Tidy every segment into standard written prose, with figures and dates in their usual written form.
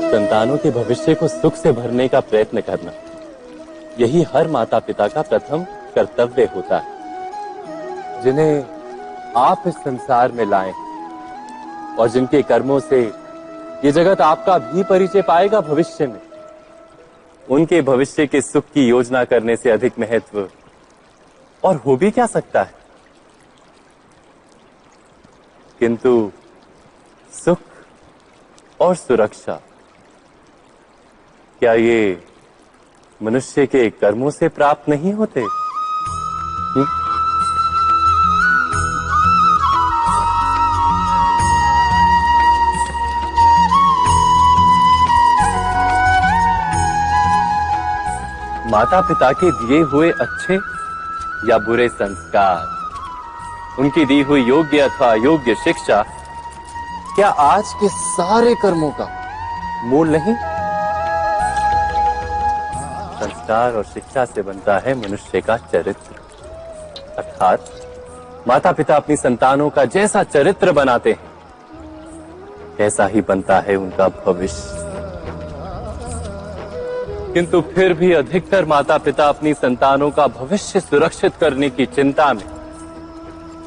संतानों के भविष्य को सुख से भरने का प्रयत्न करना, यही हर माता पिता का प्रथम कर्तव्य होता है, जिन्हें आप इस संसार में लाए और जिनके कर्मों से ये जगत आपका भी परिचय पाएगा भविष्य में। उनके भविष्य के सुख की योजना करने से अधिक महत्व और हो भी क्या सकता है। किंतु सुख और सुरक्षा, क्या ये मनुष्य के कर्मों से प्राप्त नहीं होते? माता पिता के दिए हुए अच्छे या बुरे संस्कार, उनकी दी हुई योग्य अथवा अयोग्य शिक्षा, क्या आज के सारे कर्मों का मूल नहीं? संस्कार और शिक्षा से बनता है मनुष्य का चरित्र, अर्थात माता पिता अपनी संतानों का जैसा चरित्र बनाते हैं, ऐसा ही बनता है उनका भविष्य। किंतु फिर भी अधिकतर माता पिता अपनी संतानों का भविष्य सुरक्षित करने की चिंता में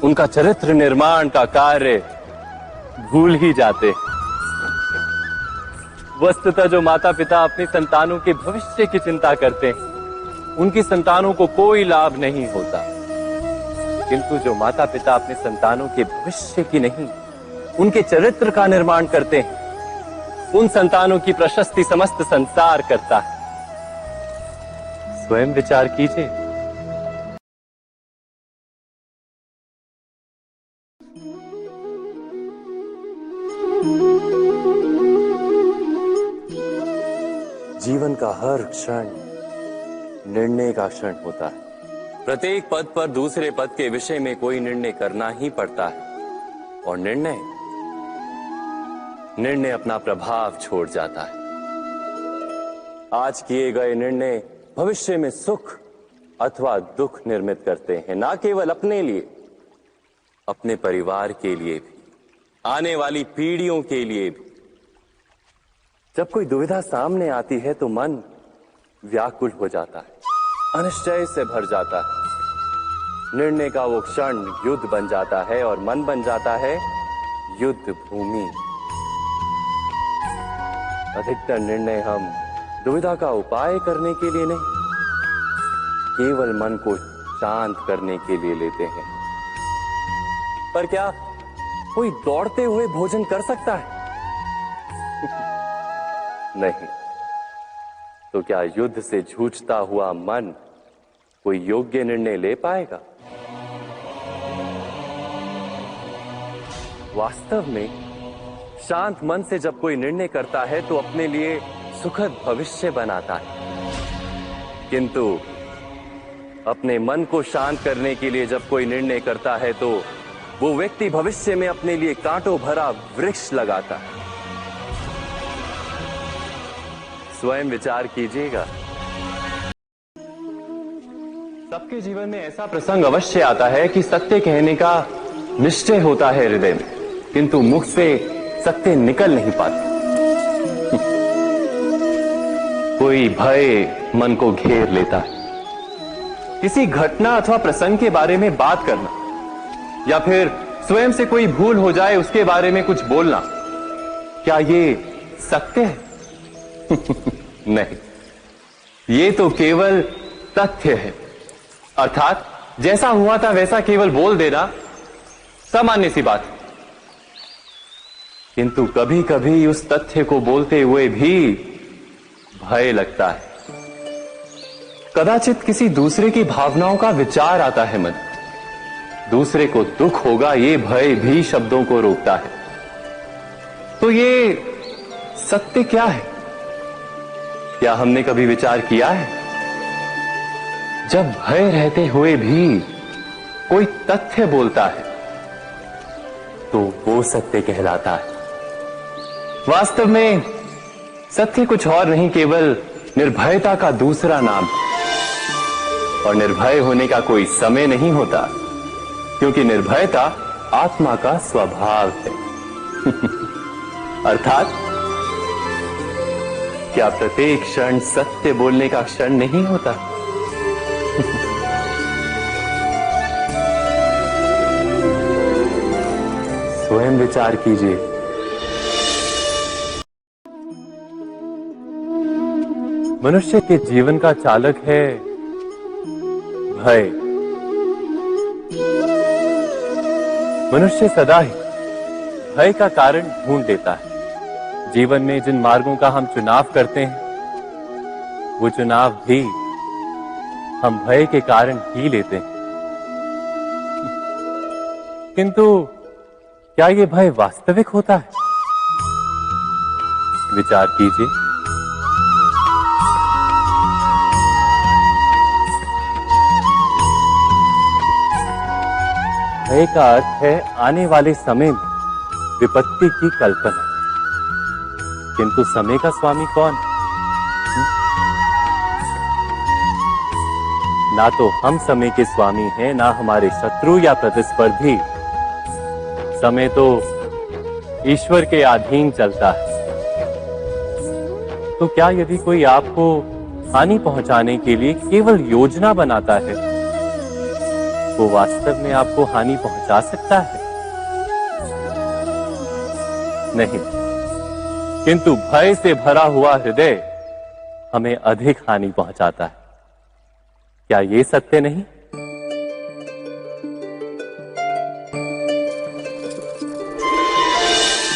उनका चरित्र निर्माण का कार्य भूल ही जाते हैं। वस्तुतः जो माता पिता अपनी संतानों के भविष्य की चिंता करते हैं, उनकी संतानों को कोई लाभ नहीं होता। किंतु जो माता पिता अपने संतानों के भविष्य की नहीं, उनके चरित्र का निर्माण करते हैं, उन संतानों की प्रशस्ति समस्त संसार करता है। स्वयं विचार कीजिए। जीवन का हर क्षण निर्णय का क्षण होता है। प्रत्येक पद पर दूसरे पद के विषय में कोई निर्णय करना ही पड़ता है और निर्णय अपना प्रभाव छोड़ जाता है। आज किए गए निर्णय भविष्य में सुख अथवा दुख निर्मित करते हैं, ना केवल अपने लिए, अपने परिवार के लिए भी, आने वाली पीढ़ियों के लिए भी। जब कोई दुविधा सामने आती है तो मन व्याकुल हो जाता है, अनिश्चय से भर जाता है। निर्णय का वो क्षण युद्ध बन जाता है और मन बन जाता है युद्ध भूमि। अधिकतर निर्णय हम दुविधा का उपाय करने के लिए नहीं, केवल मन को शांत करने के लिए लेते हैं। पर क्या कोई दौड़ते हुए भोजन कर सकता है? नहीं। तो क्या युद्ध से जूझता हुआ मन कोई योग्य निर्णय ले पाएगा? वास्तव में शांत मन से जब कोई निर्णय करता है तो अपने लिए सुखद भविष्य बनाता है। किंतु अपने मन को शांत करने के लिए जब कोई निर्णय करता है तो वो व्यक्ति भविष्य में अपने लिए कांटों भरा वृक्ष लगाता है। स्वयं विचार कीजिएगा। सबके जीवन में ऐसा प्रसंग अवश्य आता है कि सत्य कहने का निश्चय होता है हृदय में, किंतु मुख से सत्य निकल नहीं पाता। कोई भय मन को घेर लेता है। किसी घटना अथवा प्रसंग के बारे में बात करना या फिर स्वयं से कोई भूल हो जाए उसके बारे में कुछ बोलना, क्या ये सत्य है? नहीं, ये तो केवल तथ्य है। अर्थात जैसा हुआ था वैसा केवल बोल देना सामान्य सी बात है। किंतु कभी कभी उस तथ्य को बोलते हुए भी भय लगता है। कदाचित किसी दूसरे की भावनाओं का विचार आता है मन, दूसरे को दुख होगा ये भय भी शब्दों को रोकता है। तो ये सत्य क्या है? क्या हमने कभी विचार किया है? जब भय रहते हुए भी कोई तथ्य बोलता है तो वो सत्य कहलाता है। वास्तव में सत्य कुछ और नहीं, केवल निर्भयता का दूसरा नाम है। और निर्भय होने का कोई समय नहीं होता, क्योंकि निर्भयता आत्मा का स्वभाव है। अर्थात क्या प्रत्येक क्षण सत्य बोलने का क्षण नहीं होता? स्वयं विचार कीजिए। मनुष्य के जीवन का चालक है भय। मनुष्य सदा ही भय का कारण ढूंढ लेता है। जीवन में जिन मार्गों का हम चुनाव करते हैं वो चुनाव भी हम भय के कारण ही लेते हैं। किंतु क्या ये भय वास्तविक होता है? विचार कीजिए। भय का अर्थ है आने वाले समय में विपत्ति की कल्पना। किंतु समय का स्वामी कौन? ना तो हम समय के स्वामी हैं, ना हमारे शत्रु या प्रतिस्पर्धी। समय तो ईश्वर के अधीन चलता है। तो क्या यदि कोई आपको हानि पहुंचाने के लिए केवल योजना बनाता है, वो वास्तव में आपको हानि पहुंचा सकता है? नहीं। किंतु भय से भरा हुआ हृदय हमें अधिक हानि पहुंचाता है। क्या ये सत्य नहीं?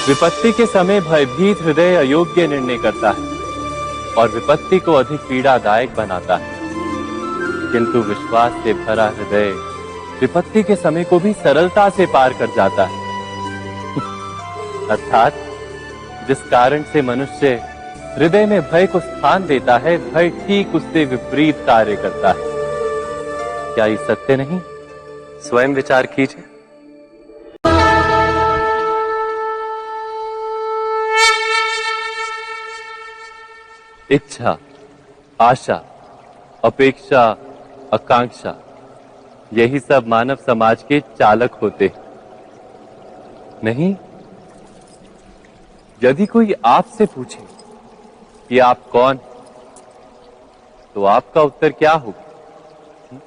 विपत्ति के समय भयभीत हृदय अयोग्य निर्णय करता है और विपत्ति को अधिक पीड़ादायक बनाता है। किंतु विश्वास से भरा हृदय विपत्ति के समय को भी सरलता से पार कर जाता है। अर्थात जिस कारण से मनुष्य हृदय में भय को स्थान देता है, भय ठीक उससे विपरीत कार्य करता है। क्या ये सत्य नहीं? स्वयं विचार कीजिए। इच्छा, आशा, अपेक्षा, आकांक्षा, यही सब मानव समाज के चालक होते नहीं। यदि कोई आपसे पूछे कि आप कौन, तो आपका उत्तर क्या होगा?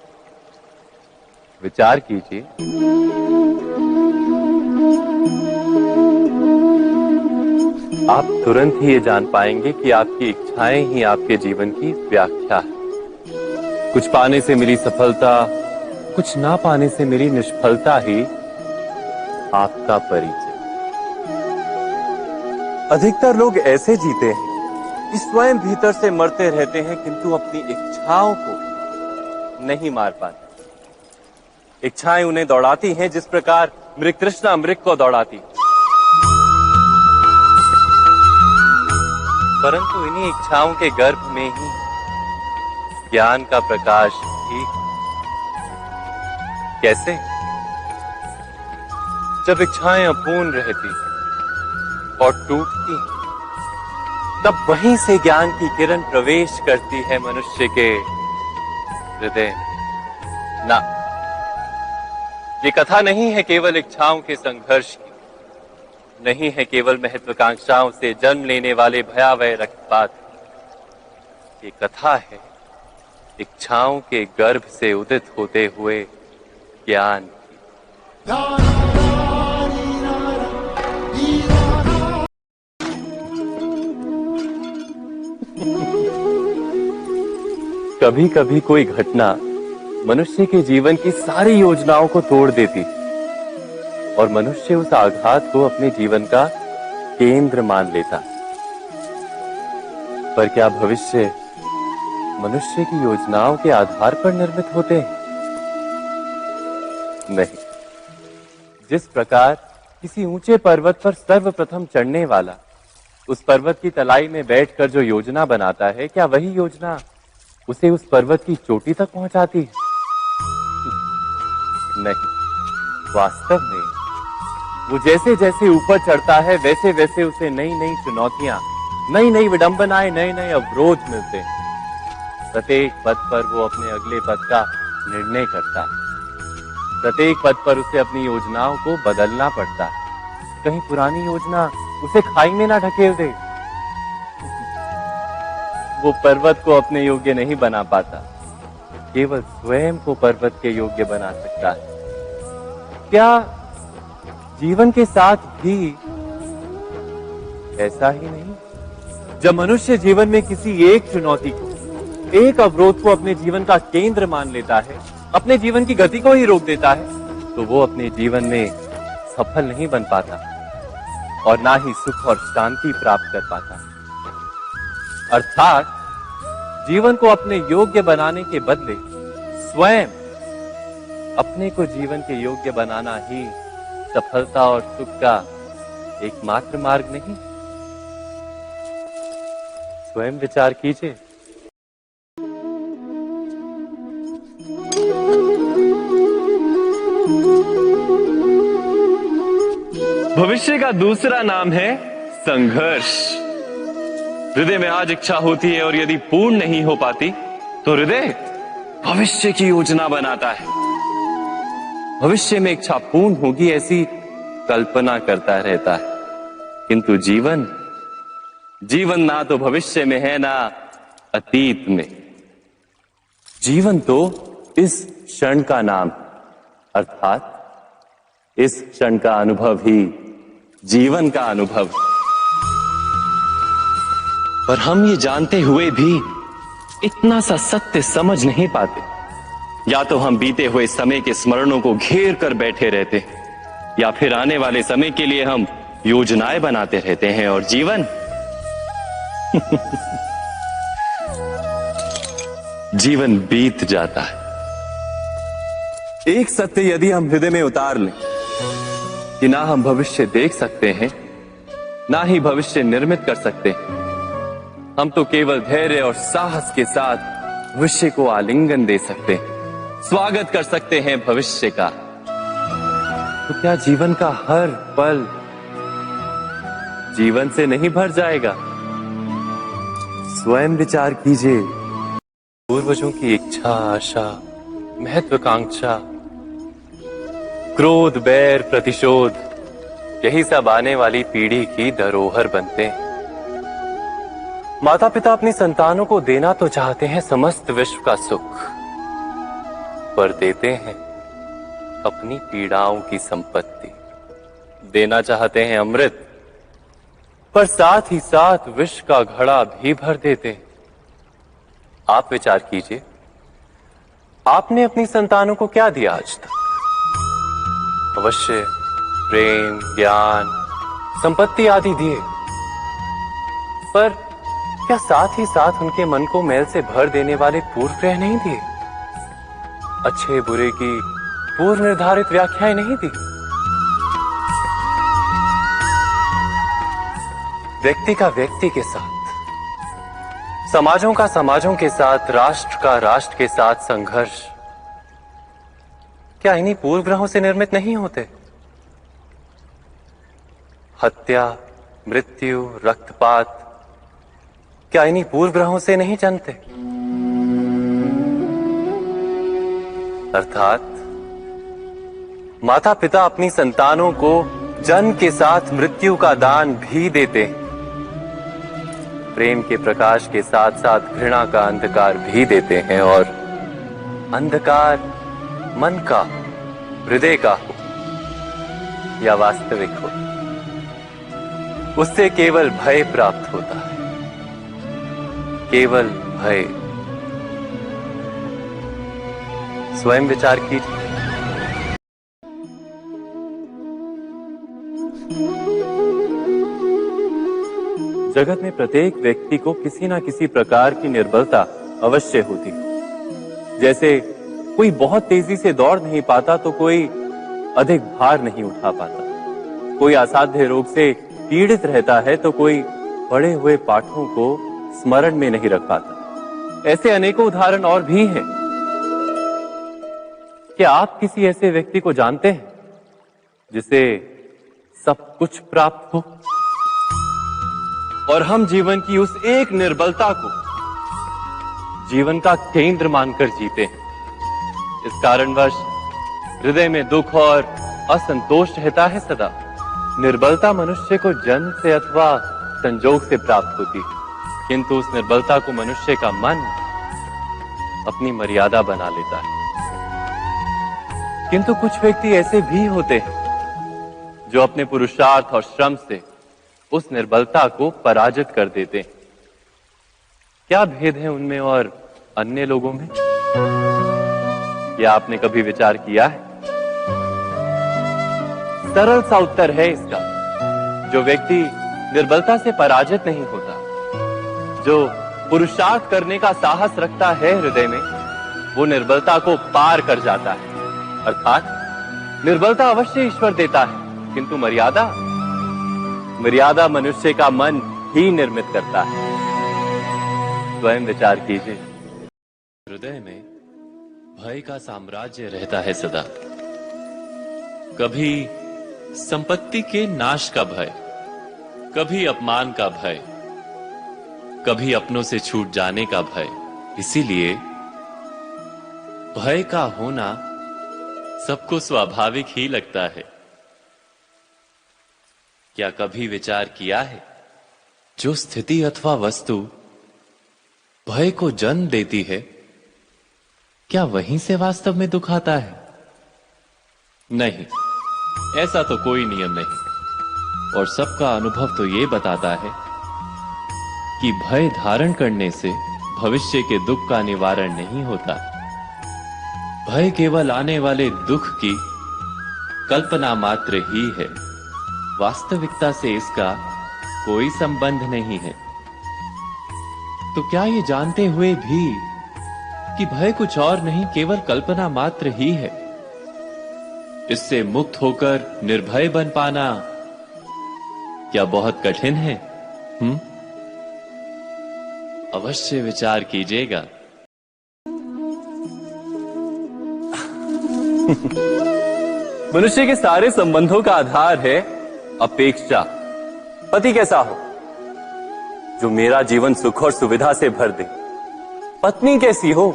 विचार कीजिए। आप तुरंत ही ये जान पाएंगे कि आपकी इच्छाएं ही आपके जीवन की व्याख्या है। कुछ पाने से मिली सफलता, कुछ ना पाने से मिली निष्फलता ही आपका परिचय। अधिकतर लोग ऐसे जीते हैं कि स्वयं भीतर से मरते रहते हैं, किंतु अपनी इच्छाओं को नहीं मार पाते। इच्छाएं उन्हें दौड़ाती हैं जिस प्रकार मृग तृष्णा मृग को दौड़ाती। परंतु इन्हीं इच्छाओं के गर्भ में ही ज्ञान का प्रकाश भी। कैसे? जब इच्छाएं अपूर्ण रहती और टूटती, तब वहीं से ज्ञान की किरण प्रवेश करती है मनुष्य के हृदय। ना, ये कथा नहीं है केवल इच्छाओं के संघर्ष की, नहीं है केवल महत्वाकांक्षाओं से जन्म लेने वाले भयावह रक्तपात। ये कथा है इच्छाओं के गर्भ से उदित होते हुए ज्ञान की। कभी कभी कोई घटना मनुष्य के जीवन की सारी योजनाओं को तोड़ देती और मनुष्य उस आघात को अपने जीवन का केंद्र मान लेता। पर क्या भविष्य मनुष्य की योजनाओं के आधार पर निर्मित होते हैं? नहीं। जिस प्रकार किसी ऊंचे पर्वत पर सर्वप्रथम चढ़ने वाला उस पर्वत की तलाई में बैठकर जो योजना बनाता है, क्या वही योजना उसे उस पर्वत की चोटी तक पहुंचाती है? नहीं। वास्तव में वो जैसे जैसे ऊपर चढ़ता है, वैसे वैसे उसे नई नई चुनौतियां, नई नई विडंबनाएं, नए नए अवरोध मिलते हैं। प्रत्येक पद पर वो अपने अगले पद का निर्णय करता है। प्रत्येक पद पर उसे अपनी योजनाओं को बदलना पड़ता है। कहीं पुरानी योजना उसे खाई में ना ढकेल दे। वो पर्वत को अपने योग्य नहीं बना पाता, केवल स्वयं को पर्वत के योग्य बना सकता है। क्या जीवन के साथ भी ऐसा ही नहीं? जब मनुष्य जीवन में किसी एक चुनौती को, एक अवरोध को अपने जीवन का केंद्र मान लेता है, अपने जीवन की गति को ही रोक देता है, तो वो अपने जीवन में सफल नहीं बन पाता और ना ही सुख और शांति प्राप्त कर पाता। अर्थात जीवन को अपने योग्य बनाने के बदले स्वयं अपने को जीवन के योग्य बनाना ही सफलता और सुख का एकमात्र मार्ग नहीं? स्वयं विचार कीजिए। भविष्य का दूसरा नाम है संघर्ष। हृदय में आज इच्छा होती है और यदि पूर्ण नहीं हो पाती तो हृदय भविष्य की योजना बनाता है। भविष्य में इच्छा पूर्ण होगी ऐसी कल्पना करता रहता है, किंतु जीवन ना तो भविष्य में है ना अतीत में। जीवन तो इस क्षण का नाम, अर्थात इस क्षण का अनुभव ही जीवन का अनुभव। पर हम ये जानते हुए भी इतना सा सत्य समझ नहीं पाते। या तो हम बीते हुए समय के स्मरणों को घेर कर बैठे रहते, या फिर आने वाले समय के लिए हम योजनाएं बनाते रहते हैं और जीवन जीवन बीत जाता है। एक सत्य यदि हम हृदय में उतार लें कि ना हम भविष्य देख सकते हैं, ना ही भविष्य निर्मित कर सकते हैं, हम तो केवल धैर्य और साहस के साथ भविष्य को आलिंगन दे सकते हैं, स्वागत कर सकते हैं भविष्य का। तो क्या जीवन का हर पल जीवन से नहीं भर जाएगा? स्वयं विचार कीजिए। पूर्वजों की इच्छा, आशा, महत्वाकांक्षा, क्रोध, बैर, प्रतिशोध, यही सब आने वाली पीढ़ी की धरोहर बनते हैं। माता पिता अपनी संतानों को देना तो चाहते हैं समस्त विश्व का सुख, पर देते हैं अपनी पीड़ाओं की संपत्ति। देना चाहते हैं अमृत, पर साथ ही साथ विष का घड़ा भी भर देते हैं। आप विचार कीजिए, आपने अपनी संतानों को क्या दिया आज तक? अवश्य प्रेम, ज्ञान, संपत्ति आदि दिए, पर क्या साथ ही साथ उनके मन को मैल से भर देने वाले पूर्व ग्रह नहीं दिए? अच्छे बुरे की पूर्व निर्धारित व्याख्याएं नहीं दी? व्यक्ति का व्यक्ति के साथ, समाजों का समाजों के साथ, राष्ट्र का राष्ट्र के साथ संघर्ष क्या इन्हीं पूर्व ग्रहों से निर्मित नहीं होते? हत्या, मृत्यु, रक्तपात क्या इन्हीं पूर्व ग्रहों से नहीं जन्मते? अर्थात माता पिता अपनी संतानों को जन्म के साथ मृत्यु का दान भी देते हैं, प्रेम के प्रकाश के साथ साथ घृणा का अंधकार भी देते हैं, और अंधकार मन का, हृदय का हो या वास्तविक हो, उससे केवल भय प्राप्त होता है, केवल भय। स्वयं विचार कीजिए। जगत में प्रत्येक व्यक्ति को किसी ना किसी प्रकार की निर्बलता अवश्य होती है। जैसे कोई बहुत तेजी से दौड़ नहीं पाता तो कोई अधिक भार नहीं उठा पाता, कोई असाध्य रोग से पीड़ित रहता है तो कोई पढ़े हुए पाठों को स्मरण में नहीं रख पाता। ऐसे अनेकों उदाहरण और भी हैं। क्या आप किसी ऐसे व्यक्ति को जानते हैं जिसे सब कुछ प्राप्त हो और हम जीवन की उस एक निर्बलता को जीवन का केंद्र मानकर जीते हैं? इस कारणवश हृदय में दुख और असंतोष रहता है सदा। निर्बलता मनुष्य को जन्म से अथवा संजोग से प्राप्त होती है, किंतु उस निर्बलता को मनुष्य का मन अपनी मर्यादा बना लेता है। किंतु कुछ व्यक्ति ऐसे भी होते हैं जो अपने पुरुषार्थ और श्रम से उस निर्बलता को पराजित कर देते हैं। क्या भेद है उनमें और अन्य लोगों में? क्या आपने कभी विचार किया है? सरल सा उत्तर है इसका। जो व्यक्ति निर्बलता से पराजित नहीं होता, जो पुरुषार्थ करने का साहस रखता है हृदय में, वो निर्बलता को पार कर जाता है। अर्थात निर्बलता अवश्य ईश्वर देता है, किंतु मर्यादा मनुष्य का मन ही निर्मित करता है। स्वयं विचार कीजिए। हृदय में भय का साम्राज्य रहता है सदा। कभी संपत्ति के नाश का भय, कभी अपमान का भय, कभी अपनों से छूट जाने का भय। इसीलिए भय का होना सबको स्वाभाविक ही लगता है। क्या कभी विचार किया है, जो स्थिति अथवा वस्तु भय को जन्म देती है, क्या वहीं से वास्तव में दुख आता है? नहीं, ऐसा तो कोई नियम नहीं। और सबका अनुभव तो यह बताता है कि भय धारण करने से भविष्य के दुख का निवारण नहीं होता। भय केवल आने वाले दुख की कल्पना मात्र ही है। वास्तविकता से इसका कोई संबंध नहीं है। तो क्या ये जानते हुए भी कि भय कुछ और नहीं, केवल कल्पना मात्र ही है, इससे मुक्त होकर निर्भय बन पाना क्या बहुत कठिन है? अवश्य विचार कीजिएगा। मनुष्य के सारे संबंधों का आधार है अपेक्षा। पति कैसा हो जो मेरा जीवन सुख और सुविधा से भर दे? पत्नी कैसी हो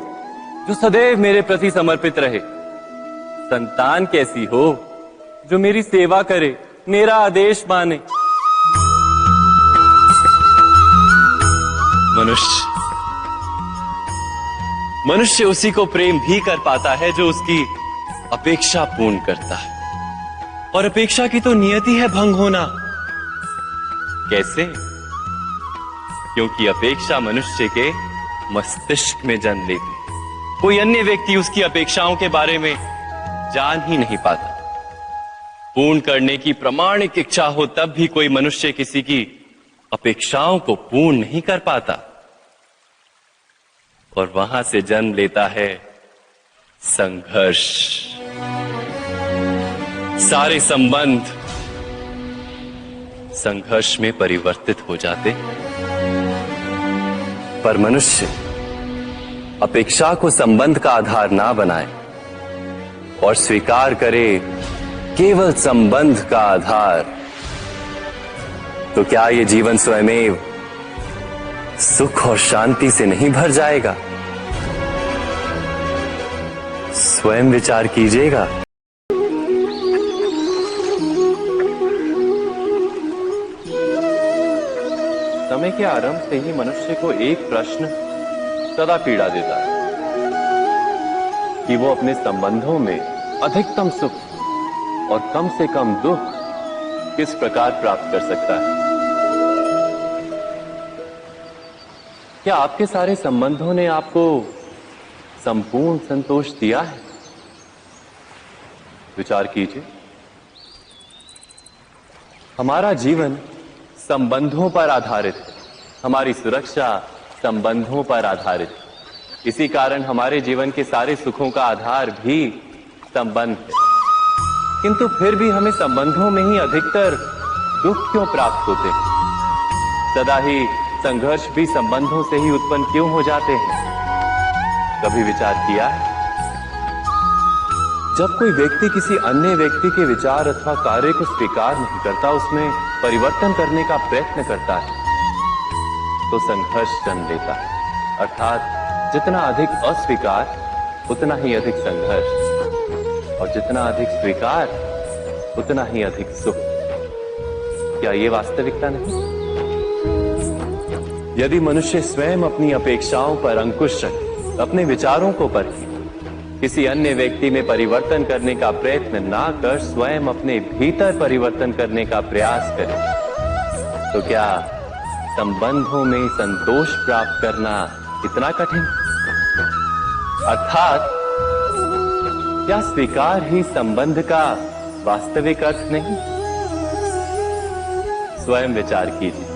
जो सदैव मेरे प्रति समर्पित रहे? संतान कैसी हो जो मेरी सेवा करे, मेरा आदेश माने? मनुष्य उसी को प्रेम भी कर पाता है जो उसकी अपेक्षा पूर्ण करता है। और अपेक्षा की तो नियति है भंग होना। कैसे? क्योंकि अपेक्षा मनुष्य के मस्तिष्क में जन्म लेती है। कोई अन्य व्यक्ति उसकी अपेक्षाओं के बारे में जान ही नहीं पाता। पूर्ण करने की प्रामाणिक इच्छा हो तब भी कोई मनुष्य किसी की अपेक्षाओं को पूर्ण नहीं कर पाता। और वहां से जन्म लेता है संघर्ष। सारे संबंध संघर्ष में परिवर्तित हो जाते। पर मनुष्य अपेक्षा को संबंध का आधार ना बनाए और स्वीकार करे केवल संबंध का आधार, तो क्या ये जीवन स्वयमेव सुख और शांति से नहीं भर जाएगा? स्वयं विचार कीजिएगा। समय के आरंभ से ही मनुष्य को एक प्रश्न सदा पीड़ा देता है कि वो अपने संबंधों में अधिकतम सुख और कम से कम दुख किस प्रकार प्राप्त कर सकता है। क्या आपके सारे संबंधों ने आपको संपूर्ण संतोष दिया है? विचार कीजिए। हमारा जीवन संबंधों पर आधारित है। हमारी सुरक्षा संबंधों पर आधारित है। इसी कारण हमारे जीवन के सारे सुखों का आधार भी संबंध है। किंतु फिर भी हमें संबंधों में ही अधिकतर दुख क्यों प्राप्त होते हैं? सदा ही संघर्ष भी संबंधों से ही उत्पन्न क्यों हो जाते हैं? कभी विचार किया है? जब कोई व्यक्ति किसी अन्य व्यक्ति के विचार अथवा कार्य को स्वीकार नहीं करता, उसमें परिवर्तन करने का प्रयत्न करता है, तो संघर्ष जन्म लेता है। अर्थात जितना अधिक अस्वीकार उतना ही अधिक संघर्ष। और जितना अधिक स्वीकार उतना ही अधिक सुख। क्या ये वास्तविकता नहीं? यदि मनुष्य स्वयं अपनी अपेक्षाओं पर अंकुश रखे, अपने विचारों को परखे, किसी अन्य व्यक्ति में परिवर्तन करने का प्रयत्न ना कर स्वयं अपने भीतर परिवर्तन करने का प्रयास करे, तो क्या संबंधों में संतोष प्राप्त करना इतना कठिन? अर्थात क्या स्वीकार ही संबंध का वास्तविक अर्थ नहीं? स्वयं विचार कीजिए।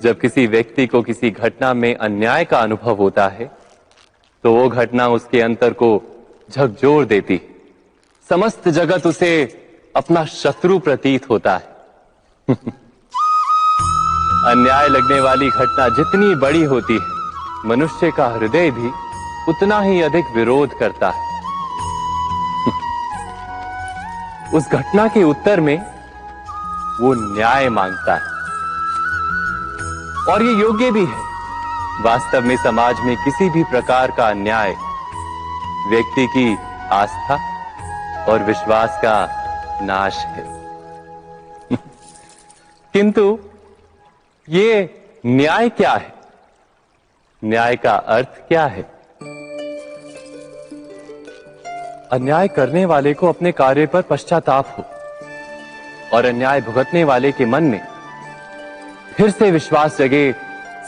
जब किसी व्यक्ति को किसी घटना में अन्याय का अनुभव होता है तो वो घटना उसके अंतर को झकझोर देती है। समस्त जगत उसे अपना शत्रु प्रतीत होता है। अन्याय लगने वाली घटना जितनी बड़ी होती है, मनुष्य का हृदय भी उतना ही अधिक विरोध करता है। उस घटना के उत्तर में वो न्याय मांगता है और ये योग्य भी है। वास्तव में समाज में किसी भी प्रकार का अन्याय व्यक्ति की आस्था और विश्वास का नाश है। किंतु ये न्याय क्या है? न्याय का अर्थ क्या है? अन्याय करने वाले को अपने कार्य पर पश्चाताप हो और अन्याय भुगतने वाले के मन में फिर से विश्वास जगे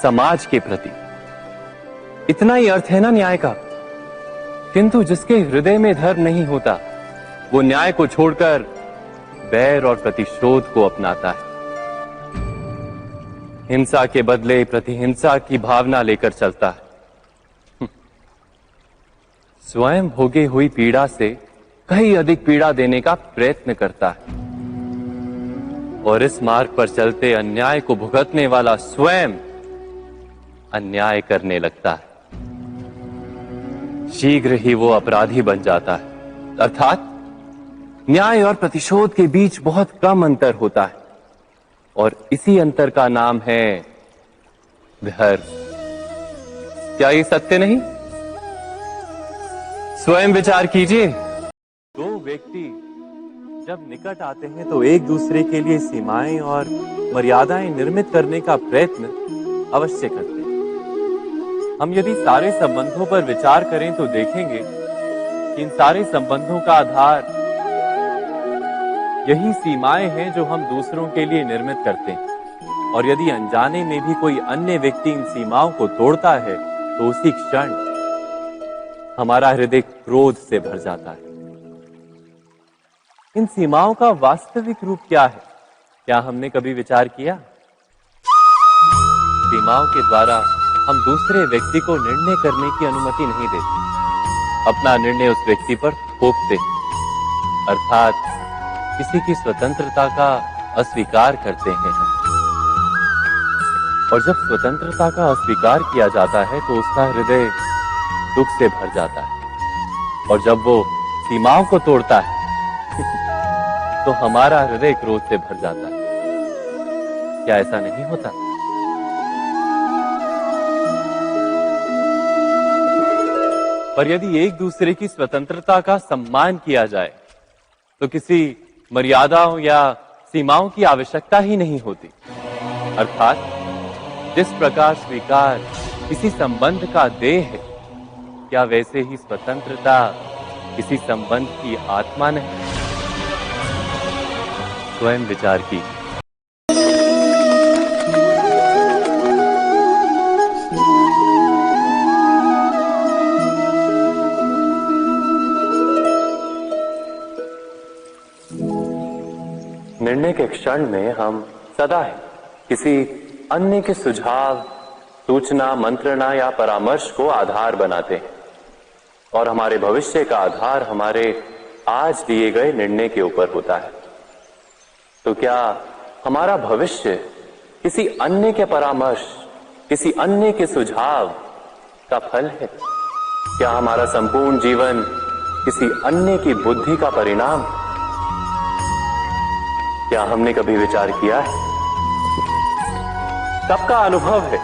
समाज के प्रति। इतना ही अर्थ है ना न्याय का। किंतु जिसके हृदय में धर्म नहीं होता वो न्याय को छोड़कर बैर और प्रतिशोध को अपनाता है। हिंसा के बदले प्रतिहिंसा की भावना लेकर चलता है। स्वयं भोगे हुई पीड़ा से कहीं अधिक पीड़ा देने का प्रयत्न करता है और इस मार्ग पर चलते अन्याय को भुगतने वाला स्वयं अन्याय करने लगता है। शीघ्र ही वो अपराधी बन जाता है। अर्थात न्याय और प्रतिशोध के बीच बहुत कम अंतर होता है और इसी अंतर का नाम है धर्म। क्या ये सत्य नहीं? स्वयं विचार कीजिए। दो व्यक्ति जब निकट आते हैं तो एक दूसरे के लिए सीमाएं और मर्यादाएं निर्मित करने का प्रयत्न अवश्य करते हैं। हम यदि सारे संबंधों पर विचार करें तो देखेंगे कि इन सारे संबंधों का आधार यही सीमाएं हैं जो हम दूसरों के लिए निर्मित करते हैं। और यदि अनजाने में भी कोई अन्य व्यक्ति इन सीमाओं को तोड़ता है तो उसी क्षण हमारा हृदय क्रोध से भर जाता है। इन सीमाओं का वास्तविक रूप क्या है? क्या हमने कभी विचार किया? सीमाओं के द्वारा हम दूसरे व्यक्ति को निर्णय करने की अनुमति नहीं देते। अपना निर्णय उस व्यक्ति पर थोपते, अर्थात किसी की स्वतंत्रता का अस्वीकार करते हैं हम। और जब स्वतंत्रता का अस्वीकार किया जाता है तो उसका हृदय दुख से भर जाता है और जब वो सीमाओं को तोड़ता है तो हमारा हृदय क्रोध से भर जाता है। क्या ऐसा नहीं होता? पर यदि एक दूसरे की स्वतंत्रता का सम्मान किया जाए तो किसी मर्यादाओं या सीमाओं की आवश्यकता ही नहीं होती। अर्थात जिस प्रकार स्वीकार किसी संबंध का देह है, क्या वैसे ही स्वतंत्रता किसी संबंध की आत्मा नहीं? स्वयं विचार कीजिए। निर्णय के क्षण में हम सदा ही किसी अन्य के सुझाव, सूचना, मंत्रणा या परामर्श को आधार बनाते हैं और हमारे भविष्य का आधार हमारे आज लिए गए निर्णय के ऊपर होता है। तो क्या हमारा भविष्य किसी अन्य के परामर्श, किसी अन्य के सुझाव का फल है? क्या हमारा संपूर्ण जीवन किसी अन्य की बुद्धि का परिणाम? क्या हमने कभी विचार किया है? सबका अनुभव है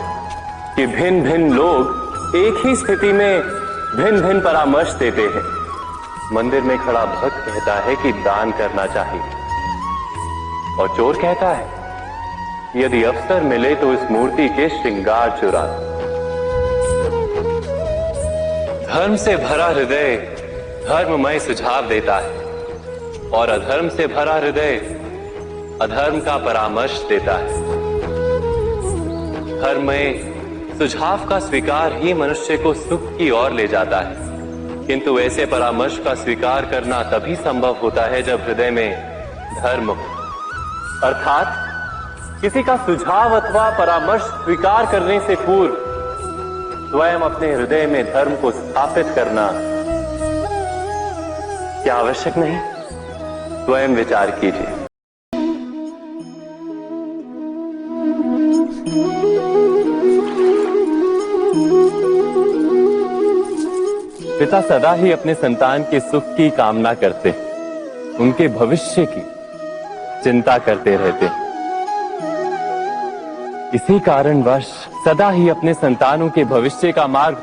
कि भिन्न भिन्न लोग एक ही स्थिति में भिन्न भिन्न परामर्श देते हैं। मंदिर में खड़ा भक्त कहता है कि दान करना चाहिए, और चोर कहता है यदि अवसर मिले तो इस मूर्ति के श्रृंगार चुरा। धर्म से भरा हृदय धर्ममय सुझाव देता है, और अधर्म से भरा हृदय अधर्म का परामर्श देता है। धर्ममय सुझाव का स्वीकार ही मनुष्य को सुख की ओर ले जाता है, किंतु ऐसे परामर्श का स्वीकार करना तभी संभव होता है जब हृदय में धर्म हो। अर्थात किसी का सुझाव अथवा परामर्श स्वीकार करने से पूर्व स्वयं अपने हृदय में धर्म को स्थापित करना क्या आवश्यक नहीं? स्वयं विचार कीजिए। पिता सदा ही अपने संतान के सुख की कामना करते, उनके भविष्य की चिंता करते रहते। इसी कारणवश सदा ही अपने संतानों के भविष्य का मार्ग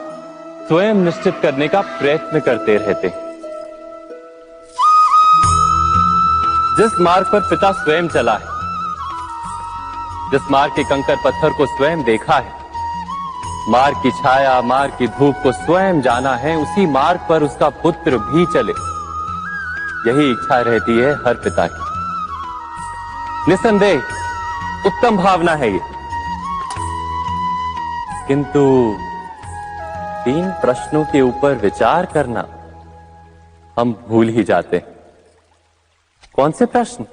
स्वयं निश्चित करने का प्रयत्न करते रहते। जिस मार्ग पर पिता स्वयं चला है, जिस मार्ग के कंकर पत्थर को स्वयं देखा है, मार्ग की छाया, मार्ग की धूप को स्वयं जाना है, उसी मार्ग पर उसका पुत्र भी चले, यही इच्छा रहती है हर पिता की। निसंदेह उत्तम भावना है ये, किंतु 3 प्रश्नों के ऊपर विचार करना हम भूल ही जाते हैं। कौन से प्रश्न?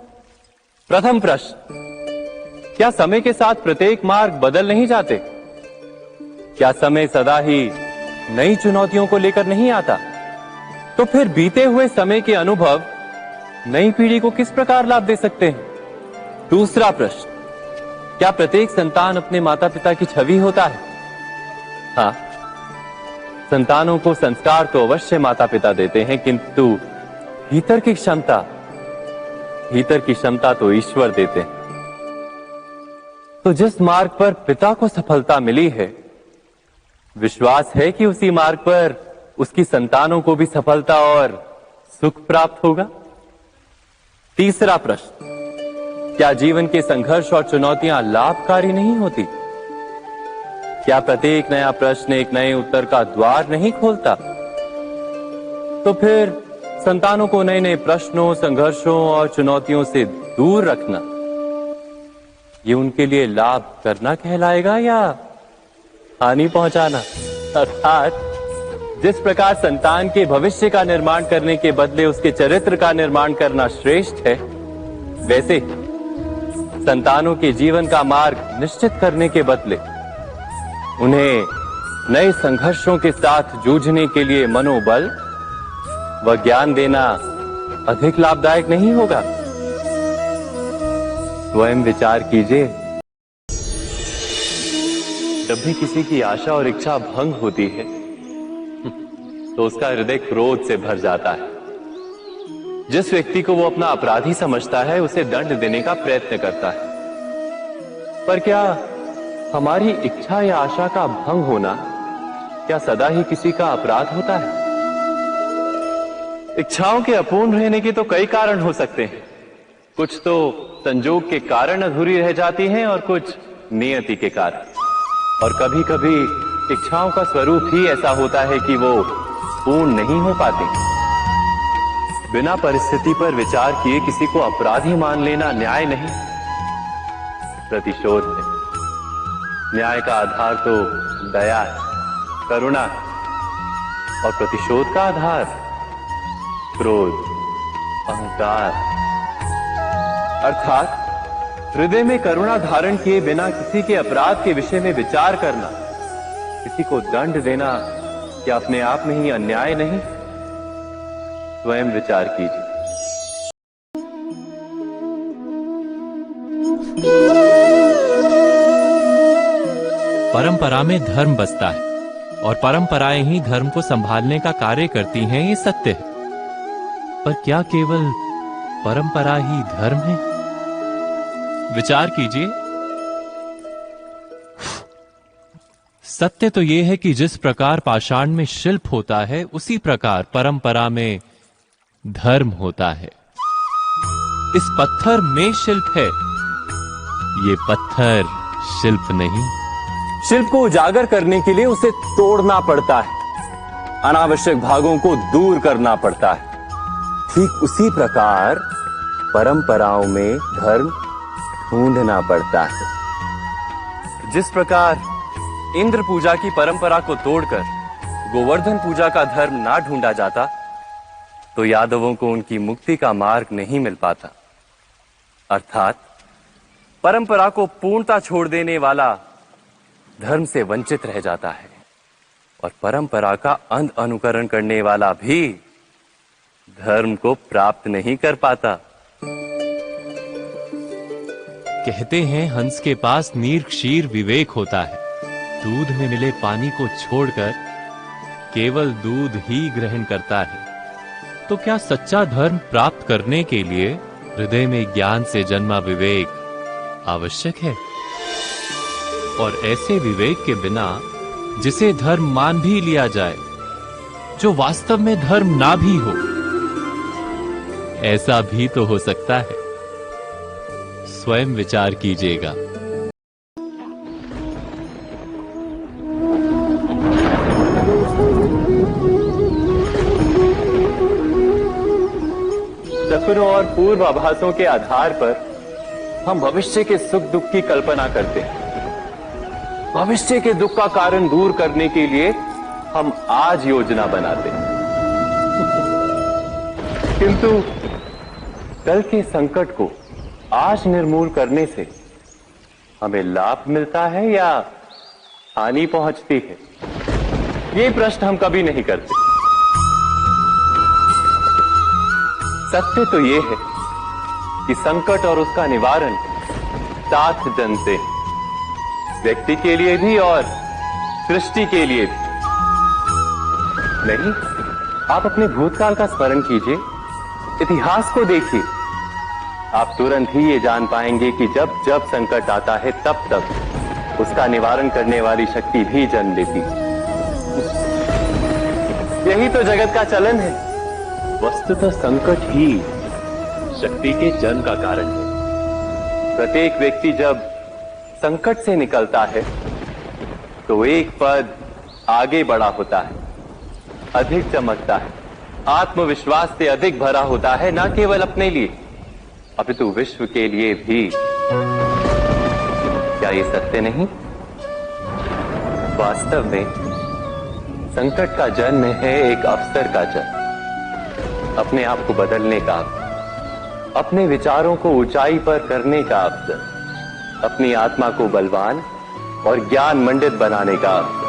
प्रथम प्रश्न, क्या समय के साथ प्रत्येक मार्ग बदल नहीं जाते? क्या समय सदा ही नई चुनौतियों को लेकर नहीं आता? तो फिर बीते हुए समय के अनुभव नई पीढ़ी को किस प्रकार लाभ दे सकते हैं? दूसरा प्रश्न, क्या प्रत्येक संतान अपने माता पिता की छवि होता है? हाँ, संतानों को संस्कार तो अवश्य माता पिता देते हैं, किंतु भीतर की क्षमता तो ईश्वर देते हैं। तो जिस मार्ग पर पिता को सफलता मिली है, विश्वास है कि उसी मार्ग पर उसकी संतानों को भी सफलता और सुख प्राप्त होगा। तीसरा प्रश्न, क्या जीवन के संघर्ष और चुनौतियां लाभकारी नहीं होती? क्या प्रत्येक नया प्रश्न एक नए उत्तर का द्वार नहीं खोलता? तो फिर संतानों को नए नए प्रश्नों, संघर्षों और चुनौतियों से दूर रखना, ये उनके लिए लाभ करना कहलाएगा या हानि पहुंचाना? अर्थात जिस प्रकार संतान के भविष्य का निर्माण करने के बदले उसके चरित्र का निर्माण करना श्रेष्ठ है, वैसे संतानों के जीवन का मार्ग निश्चित करने के बदले उन्हें नए संघर्षों के साथ जूझने के लिए मनोबल व ज्ञान देना अधिक लाभदायक नहीं होगा? स्वयं विचार कीजिए। जब भी किसी की आशा और इच्छा भंग होती है तो उसका हृदय क्रोध से भर जाता है। जिस व्यक्ति को वो अपना अपराधी समझता है, उसे दंड देने का प्रयत्न करता है। पर क्या हमारी इच्छा या आशा का भंग होना क्या सदा ही किसी का अपराध होता है? इच्छाओं के अपूर्ण रहने के तो कई कारण हो सकते हैं। कुछ तो संजोग के कारण अधूरी रह जाती हैं और कुछ नियति के कारण। और कभी कभी इच्छाओं का स्वरूप ही ऐसा होता है कि वो पूर्ण नहीं हो पाती। बिना परिस्थिति पर विचार किए किसी को अपराधी मान लेना न्याय नहीं, प्रतिशोध है। न्याय का आधार तो दया है, करुणा, और प्रतिशोध का आधार क्रोध, अहंकार। अर्थात हृदय में करुणा धारण किए बिना किसी के अपराध के विषय में विचार करना, किसी को दंड देना, क्या अपने आप में ही अन्याय नहीं? स्वयं विचार कीजिए। परंपरा में धर्म बसता है और परंपराएं ही धर्म को संभालने का कार्य करती हैं, ये सत्य है। पर क्या केवल परंपरा ही धर्म है? विचार कीजिए। सत्य तो यह है कि जिस प्रकार पाषाण में शिल्प होता है, उसी प्रकार परंपरा में धर्म होता है। इस पत्थर में शिल्प है, ये पत्थर शिल्प नहीं। शिल्प को उजागर करने के लिए उसे तोड़ना पड़ता है, अनावश्यक भागों को दूर करना पड़ता है। ठीक उसी प्रकार परंपराओं में धर्म ढूंढना पड़ता है। जिस प्रकार इंद्र पूजा की परंपरा को तोड़कर गोवर्धन पूजा का धर्म ना ढूंढा जाता, तो यादवों को उनकी मुक्ति का मार्ग नहीं मिल पाता। अर्थात परंपरा को पूर्णता छोड़ देने वाला धर्म से वंचित रह जाता है, और परंपरा का अंध अनुकरण करने वाला भी धर्म को प्राप्त नहीं कर पाता। कहते हैं हंस के पास नीर क्षीर विवेक होता है। दूध में मिले पानी को छोड़कर केवल दूध ही ग्रहण करता है। तो क्या सच्चा धर्म प्राप्त करने के लिए हृदय में ज्ञान से जन्मा विवेक आवश्यक है? और ऐसे विवेक के बिना जिसे धर्म मान भी लिया जाए, जो वास्तव में धर्म ना भी हो, ऐसा भी तो हो सकता है। स्वयं विचार कीजिएगा। सपनों और पूर्वाभासों के आधार पर हम भविष्य के सुख दुख की कल्पना करते हैं। भविष्य के दुख का कारण दूर करने के लिए हम आज योजना बनाते हैं, किंतु कल के संकट को आज निर्मूल करने से हमें लाभ मिलता है या हानि पहुंचती है, ये प्रश्न हम कभी नहीं करते। सत्य तो यह है कि संकट और उसका निवारण साथ जनते हैं, व्यक्ति के लिए भी और सृष्टि के लिए भी। नहीं, आप अपने भूतकाल का स्मरण कीजिए, इतिहास को देखिए। आप तुरंत ही ये जान पाएंगे कि जब जब संकट आता है, तब तब उसका निवारण करने वाली शक्ति भी जन्म लेती है। यही तो जगत का चलन है। वस्तुतः संकट ही शक्ति के जन्म का कारण है। प्रत्येक व्यक्ति जब संकट से निकलता है तो एक पद आगे बढ़ा होता है, अधिक चमकता है, आत्मविश्वास से अधिक भरा होता है, न केवल अपने लिए अपितु विश्व के लिए भी। क्या ये सत्य नहीं? वास्तव में संकट का जन्म है एक अवसर का जन्म, अपने आप को बदलने का अवसर, अपने विचारों को ऊंचाई पर करने का अवसर, अपनी आत्मा को बलवान और ज्ञान मंडित बनाने का अवसर।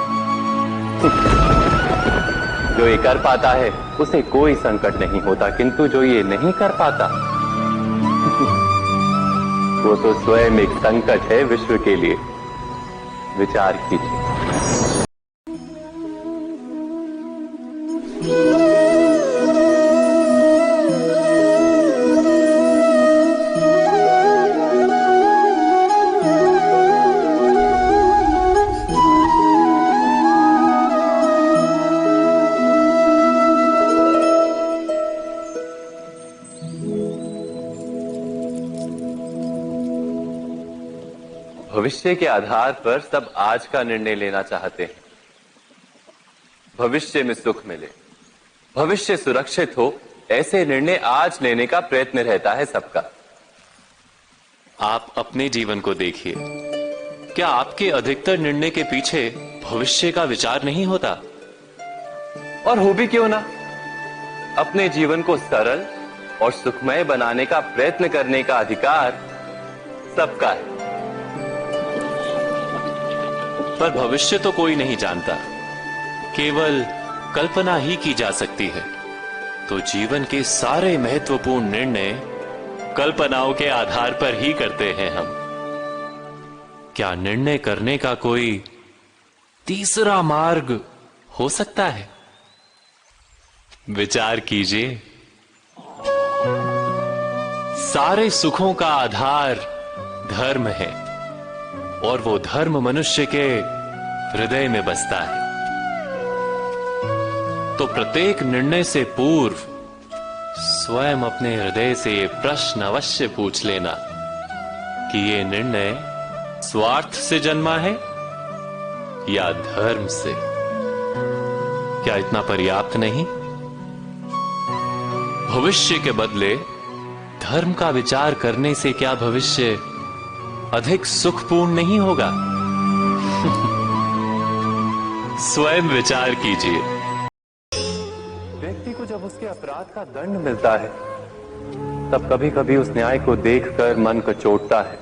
जो ये कर पाता है उसे कोई संकट नहीं होता, किंतु जो ये नहीं कर पाता वो तो स्वयं एक संकट है विश्व के लिए। विचार कीजिए। भविष्य के आधार पर सब आज का निर्णय लेना चाहते हैं। भविष्य में सुख मिले, भविष्य सुरक्षित हो, ऐसे निर्णय आज लेने का प्रयत्न रहता है सबका। आप अपने जीवन को देखिए, क्या आपके अधिकतर निर्णय के पीछे भविष्य का विचार नहीं होता? और हो भी क्यों ना। अपने जीवन को सरल और सुखमय बनाने का प्रयत्न करने का अधिकार सबका है। पर भविष्य तो कोई नहीं जानता, केवल कल्पना ही की जा सकती है। तो जीवन के सारे महत्वपूर्ण निर्णय कल्पनाओं के आधार पर ही करते हैं हम। क्या निर्णय करने का कोई तीसरा मार्ग हो सकता है? विचार कीजिए। सारे सुखों का आधार धर्म है, और वो धर्म मनुष्य के हृदय में बसता है। तो प्रत्येक निर्णय से पूर्व स्वयं अपने हृदय से ये प्रश्न अवश्य पूछ लेना कि ये निर्णय स्वार्थ से जन्मा है या धर्म से। क्या इतना पर्याप्त नहीं? भविष्य के बदले धर्म का विचार करने से क्या भविष्य अधिक सुखपूर्ण नहीं होगा? स्वयं विचार कीजिए। व्यक्ति को जब उसके अपराध का दंड मिलता है, तब कभी कभी उस न्याय को देखकर मन कचोटता है।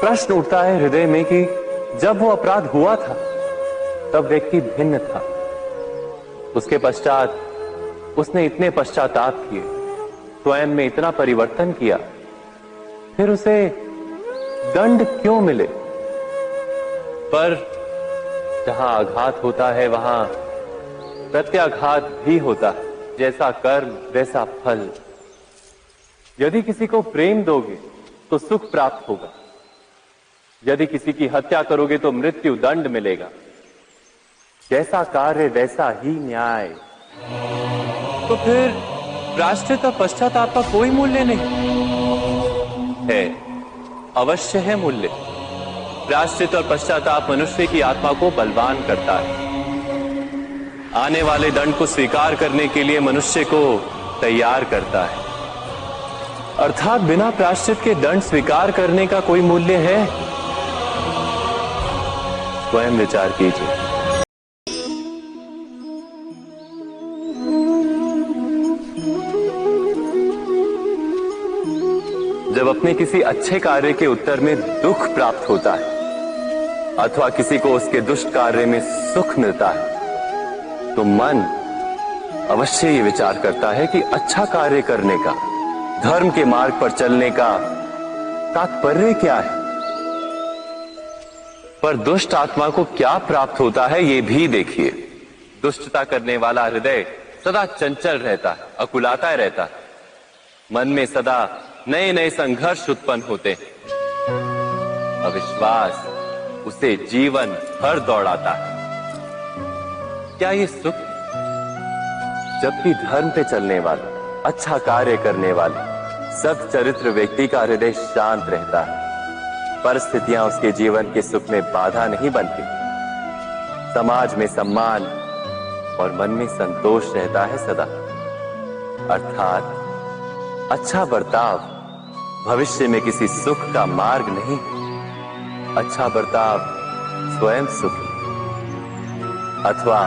प्रश्न उठता है हृदय में कि जब वो अपराध हुआ था, तब व्यक्ति भिन्न था। उसके पश्चात उसने इतने पश्चाताप किए, स्वयं में इतना परिवर्तन किया, फिर उसे दंड क्यों मिले? पर जहां आघात होता है, वहां प्रत्याघात भी होता है। जैसा कर्म वैसा फल। यदि किसी को प्रेम दोगे तो सुख प्राप्त होगा, यदि किसी की हत्या करोगे तो मृत्यु दंड मिलेगा। जैसा कार्य वैसा ही न्याय। तो फिर प्रायश्चित और पश्चाताप का कोई मूल्य नहीं है? अवश्य है मूल्य। प्रायश्चित और पश्चाताप मनुष्य की आत्मा को बलवान करता है। आने वाले दंड को स्वीकार करने के लिए मनुष्य को तैयार करता है। अर्थात बिना प्रायश्चित के दंड स्वीकार करने का कोई मूल्य है? स्वयं विचार कीजिए। जब अपने किसी अच्छे कार्य के उत्तर में दुख प्राप्त होता है, अथवा किसी को उसके दुष्ट कार्य में सुख मिलता है, तो मन अवश्य ये विचार करता है कि अच्छा कार्य करने का, धर्म के मार्ग पर चलने का तात्पर्य क्या है। पर दुष्ट आत्मा को क्या प्राप्त होता है, ये भी देखिए। दुष्टता करने वाला हृदय सदा चंचल रहता है, अकुलाता रहता है। मन में सदा नए नए संघर्ष उत्पन्न होते हैं। अविश्वास उसे जीवन भर दौड़ाता है। क्या ये सुख? जबकि धर्म पे चलने वाला, अच्छा कार्य करने वाले, सत चरित्र व्यक्ति का हृदय शांत रहता है। परिस्थितियां उसके जीवन के सुख में बाधा नहीं बनती। समाज में सम्मान और मन में संतोष रहता है सदा। अर्थात अच्छा बर्ताव भविष्य में किसी सुख का मार्ग नहीं। अच्छा बर्ताव स्वयं सुख, अथवा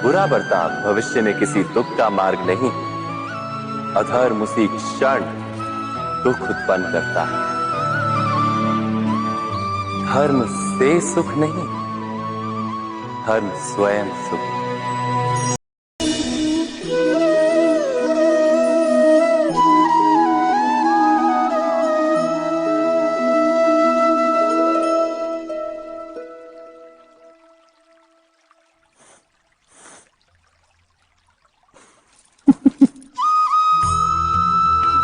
बुरा बर्ताव भविष्य में किसी दुख का मार्ग नहीं। अधर्म उसी क्षण दुख उत्पन्न करता है। धर्म से सुख नहीं, धर्म स्वयं सुख।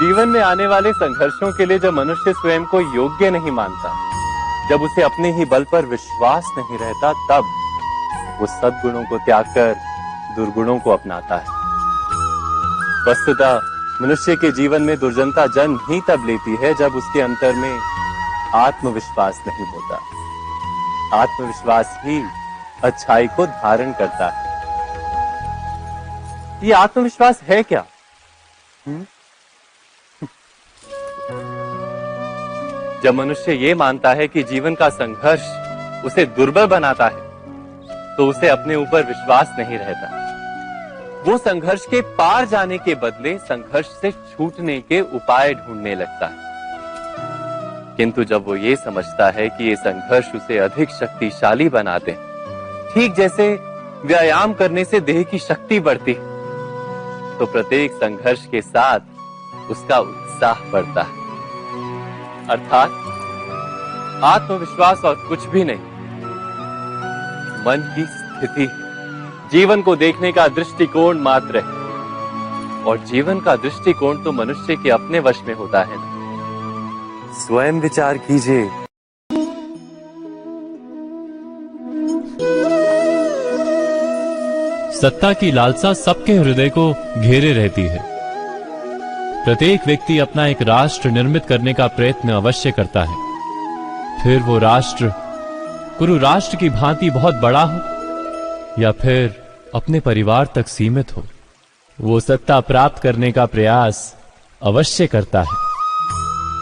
जीवन में आने वाले संघर्षों के लिए जब मनुष्य स्वयं को योग्य नहीं मानता, जब उसे अपने ही बल पर विश्वास नहीं रहता, तब वो सद्गुणों को त्याग कर दुर्गुणों को अपनाता है। वस्तुतः मनुष्य के जीवन में दुर्जनता जन्म ही तब लेती है जब उसके अंतर में आत्मविश्वास नहीं होता। आत्मविश्वास ही अच्छाई को धारण करता है। ये आत्मविश्वास है क्या? जब मनुष्य ये मानता है कि जीवन का संघर्ष उसे दुर्बल बनाता है, तो उसे अपने ऊपर विश्वास नहीं रहता। वो संघर्ष के पार जाने के बदले संघर्ष से छूटने के उपाय ढूंढने लगता है। किंतु जब वो ये समझता है कि ये संघर्ष उसे अधिक शक्तिशाली बनाते हैं, ठीक जैसे व्यायाम करने से देह की शक्ति बढ़ती है, तो प्रत्येक संघर्ष के साथ उसका उत्साह बढ़ता है। अर्थात आत्मविश्वास और कुछ भी नहीं, मन की स्थिति, जीवन को देखने का दृष्टिकोण मात्र है। और जीवन का दृष्टिकोण तो मनुष्य के अपने वश में होता है। स्वयं विचार कीजिए। सत्ता की लालसा सबके हृदय को घेरे रहती है। प्रत्येक व्यक्ति अपना एक राष्ट्र निर्मित करने का प्रयत्न अवश्य करता है। फिर वो राष्ट्र कुरु राष्ट्र की भांति बहुत बड़ा हो या फिर अपने परिवार तक सीमित हो, वो सत्ता प्राप्त करने का प्रयास अवश्य करता है।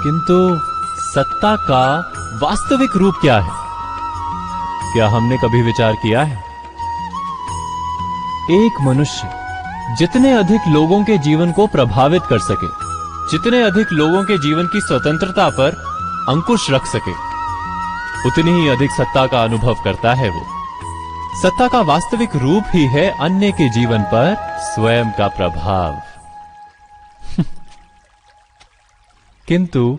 किंतु सत्ता का वास्तविक रूप क्या है? क्या हमने कभी विचार किया है? एक मनुष्य जितने अधिक लोगों के जीवन को प्रभावित कर सके, जितने अधिक लोगों के जीवन की स्वतंत्रता पर अंकुश रख सके, उतनी ही अधिक सत्ता का अनुभव करता है वो। सत्ता का वास्तविक रूप ही है अन्य के जीवन पर स्वयं का प्रभाव। किंतु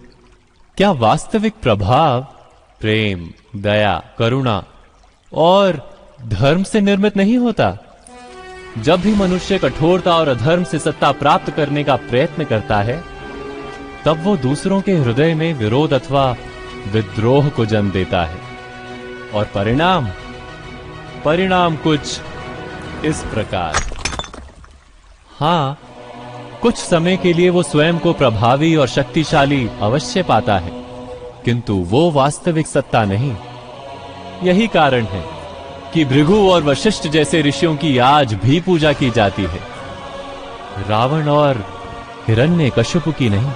क्या वास्तविक प्रभाव प्रेम, दया, करुणा और धर्म से निर्मित नहीं होता? जब भी मनुष्य कठोरता और अधर्म से सत्ता प्राप्त करने का प्रयत्न करता है, तब वो दूसरों के हृदय में विरोध अथवा विद्रोह को जन्म देता है। और परिणाम कुछ इस प्रकार। हां, कुछ समय के लिए वो स्वयं को प्रभावी और शक्तिशाली अवश्य पाता है, किंतु वो वास्तविक सत्ता नहीं। यही कारण है कि भृगु और वशिष्ठ जैसे ऋषियों की आज भी पूजा की जाती है, रावण और हिरण्यकशिपु की नहीं।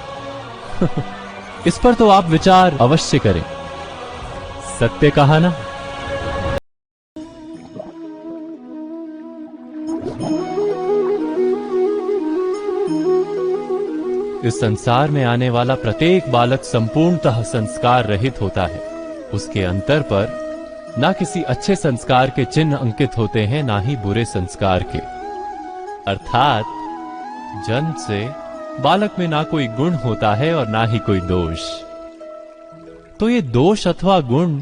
इस पर तो आप विचार अवश्य करें। सत्य कहा ना? इस संसार में आने वाला प्रत्येक बालक संपूर्णतः संस्कार रहित होता है। उसके अंतर पर ना किसी अच्छे संस्कार के चिन्ह अंकित होते हैं, ना ही बुरे संस्कार के। अर्थात जन्म से बालक में ना कोई गुण होता है और ना ही कोई दोष। तो ये दोष अथवा गुण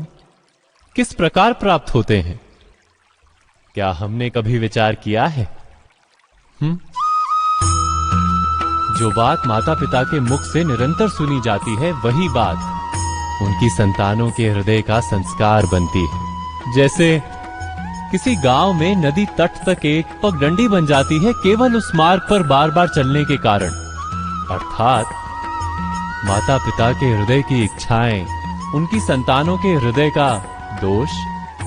किस प्रकार प्राप्त होते हैं? क्या हमने कभी विचार किया है? जो बात माता पिता के मुख से निरंतर सुनी जाती है, वही बात उनकी संतानों के हृदय का संस्कार बनती है। जैसे किसी गांव में नदी तट तक एक पगडंडी बन जाती है केवल उस मार्ग पर बार बार चलने के कारण। अर्थात माता पिता के हृदय की इच्छाएं उनकी संतानों के हृदय का दोष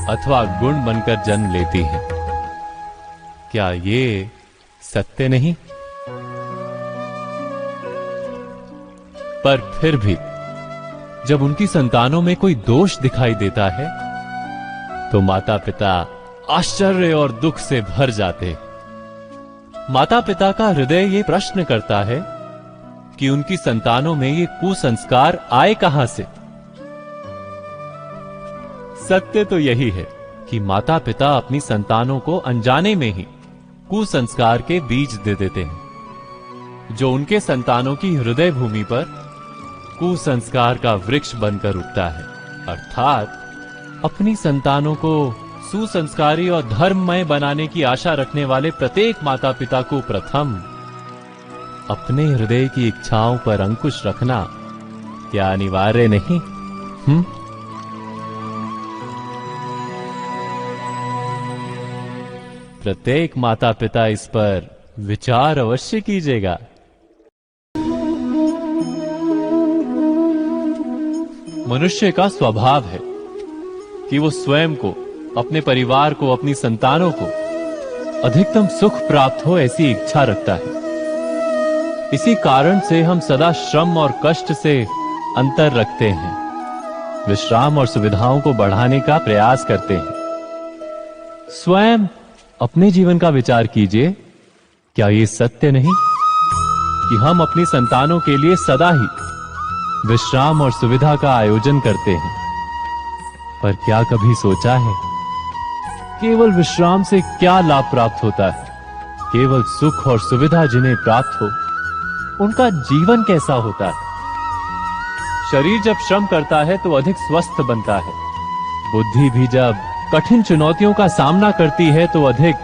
अथवा गुण बनकर जन्म लेती हैं। क्या ये सत्य नहीं? पर फिर भी जब उनकी संतानों में कोई दोष दिखाई देता है, तो माता पिता आश्चर्य और दुख से भर जाते। माता पिता का हृदय ये प्रश्न करता है कि उनकी संतानों में ये कुसंस्कार आए कहां से? सत्य तो यही है कि माता पिता अपनी संतानों को अनजाने में ही कुसंस्कार के बीज दे देते हैं, जो उनके संतानों की हृदय भूमि पर कुसंस्कार का वृक्ष बनकर उगता है। अर्थात अपनी संतानों को सुसंस्कारी और धर्ममय बनाने की आशा रखने वाले प्रत्येक माता पिता को प्रथम अपने हृदय की इच्छाओं पर अंकुश रखना क्या अनिवार्य नहीं? प्रत्येक माता पिता इस पर विचार अवश्य कीजिएगा। मनुष्य का स्वभाव है कि वो स्वयं को, अपने परिवार को, अपनी संतानों को अधिकतम सुख प्राप्त हो ऐसी इच्छा रखता है। इसी कारण से हम सदा श्रम और कष्ट से अंतर रखते हैं, विश्राम और सुविधाओं को बढ़ाने का प्रयास करते हैं। स्वयं अपने जीवन का विचार कीजिए। क्या ये सत्य नहीं कि हम अपनी संतानों के लिए सदा ही विश्राम और सुविधा का आयोजन करते हैं? पर क्या कभी सोचा है केवल विश्राम से क्या लाभ प्राप्त होता है? केवल सुख और सुविधा जिन्हें प्राप्त हो, उनका जीवन कैसा होता है? शरीर जब श्रम करता है तो अधिक स्वस्थ बनता है। बुद्धि भी जब कठिन चुनौतियों का सामना करती है तो अधिक